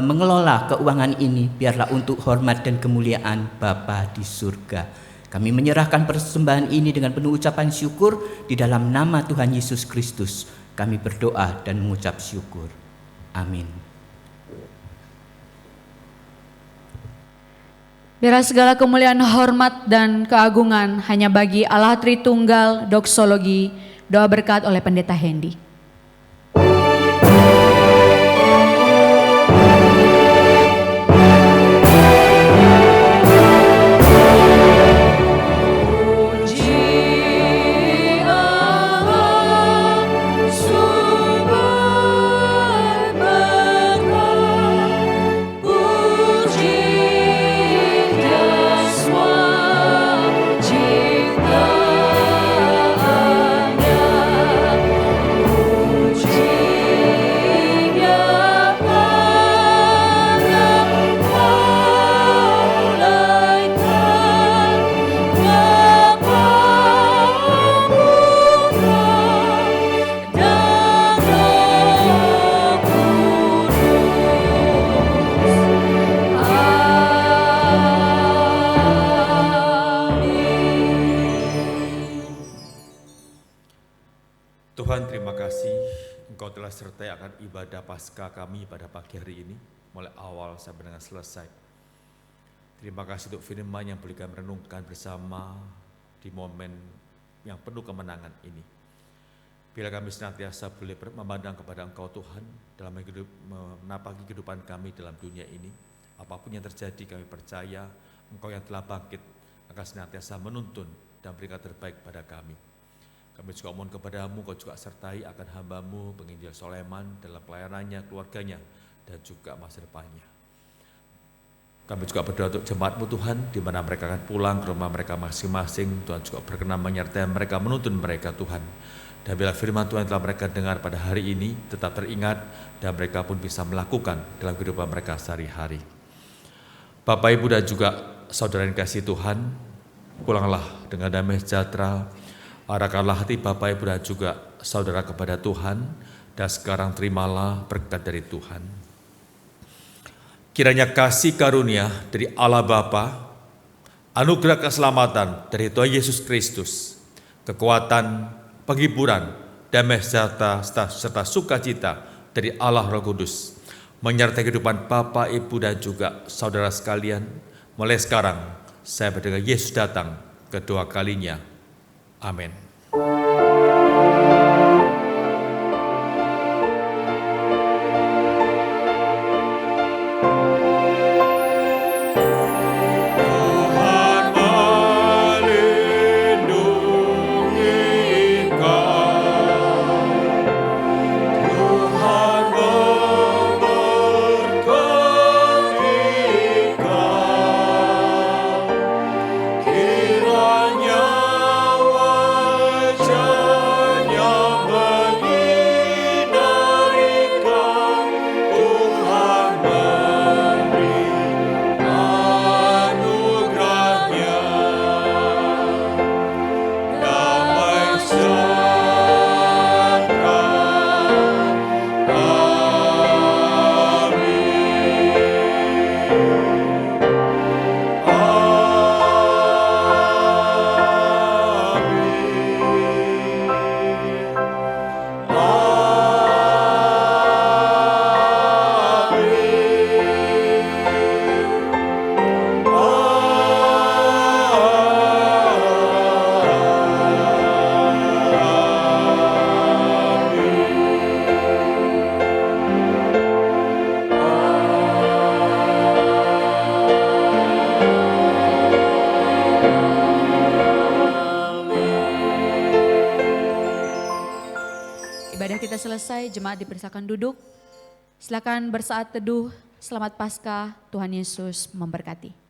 mengelola keuangan ini. Biarlah untuk hormat dan kemuliaan Bapa di surga. Kami menyerahkan persembahan ini dengan penuh ucapan syukur di dalam nama Tuhan Yesus Kristus. Kami berdoa dan mengucap syukur. Amin. Biarlah segala kemuliaan, hormat, dan keagungan hanya bagi Allah Tritunggal. Doksologi, doa berkat oleh Pendeta Hendy. Tuhan, terima kasih Engkau telah sertai akan ibadah Paskah kami pada pagi hari ini, mulai awal sampai dengan selesai. Terima kasih untuk firman yang boleh kami renungkan bersama di momen yang penuh kemenangan ini. Bila kami senantiasa boleh memandang kepada Engkau Tuhan dalam menapaki kehidupan kami dalam dunia ini, apapun yang terjadi kami percaya Engkau yang telah bangkit akan senantiasa menuntun dan berikan terbaik pada kami. Kami juga mohon kepadamu, Kau juga sertai akan hamba-Mu penginjil Soleman dalam pelayanannya, keluarganya, dan juga masa depannya. Kami juga berdoa untuk jemaat-Mu Tuhan, di mana mereka akan pulang ke rumah mereka masing-masing. Tuhan juga berkenan menyertai mereka, menuntun mereka Tuhan. Dan bila firman Tuhan telah mereka dengar pada hari ini, tetap teringat, dan mereka pun bisa melakukan dalam kehidupan mereka sehari-hari. Bapak, Ibu, dan juga saudara yang kasih Tuhan, pulanglah dengan damai sejahtera. Arahkanlah hati Bapak, Ibu, dan juga saudara kepada Tuhan, dan sekarang terimalah berkat dari Tuhan. Kiranya kasih karunia dari Allah Bapa, anugerah keselamatan dari Tuhan Yesus Kristus, kekuatan, penghiburan, damai sejahtera serta sukacita dari Allah Roh Kudus, menyertai kehidupan Bapak, Ibu, dan juga saudara sekalian, mulai sekarang sampai dengan Yesus datang kedua kalinya. Amin. Kiranya selesai, jemaat dipersilakan duduk. Silakan bersaat teduh. Selamat Paskah, Tuhan Yesus memberkati.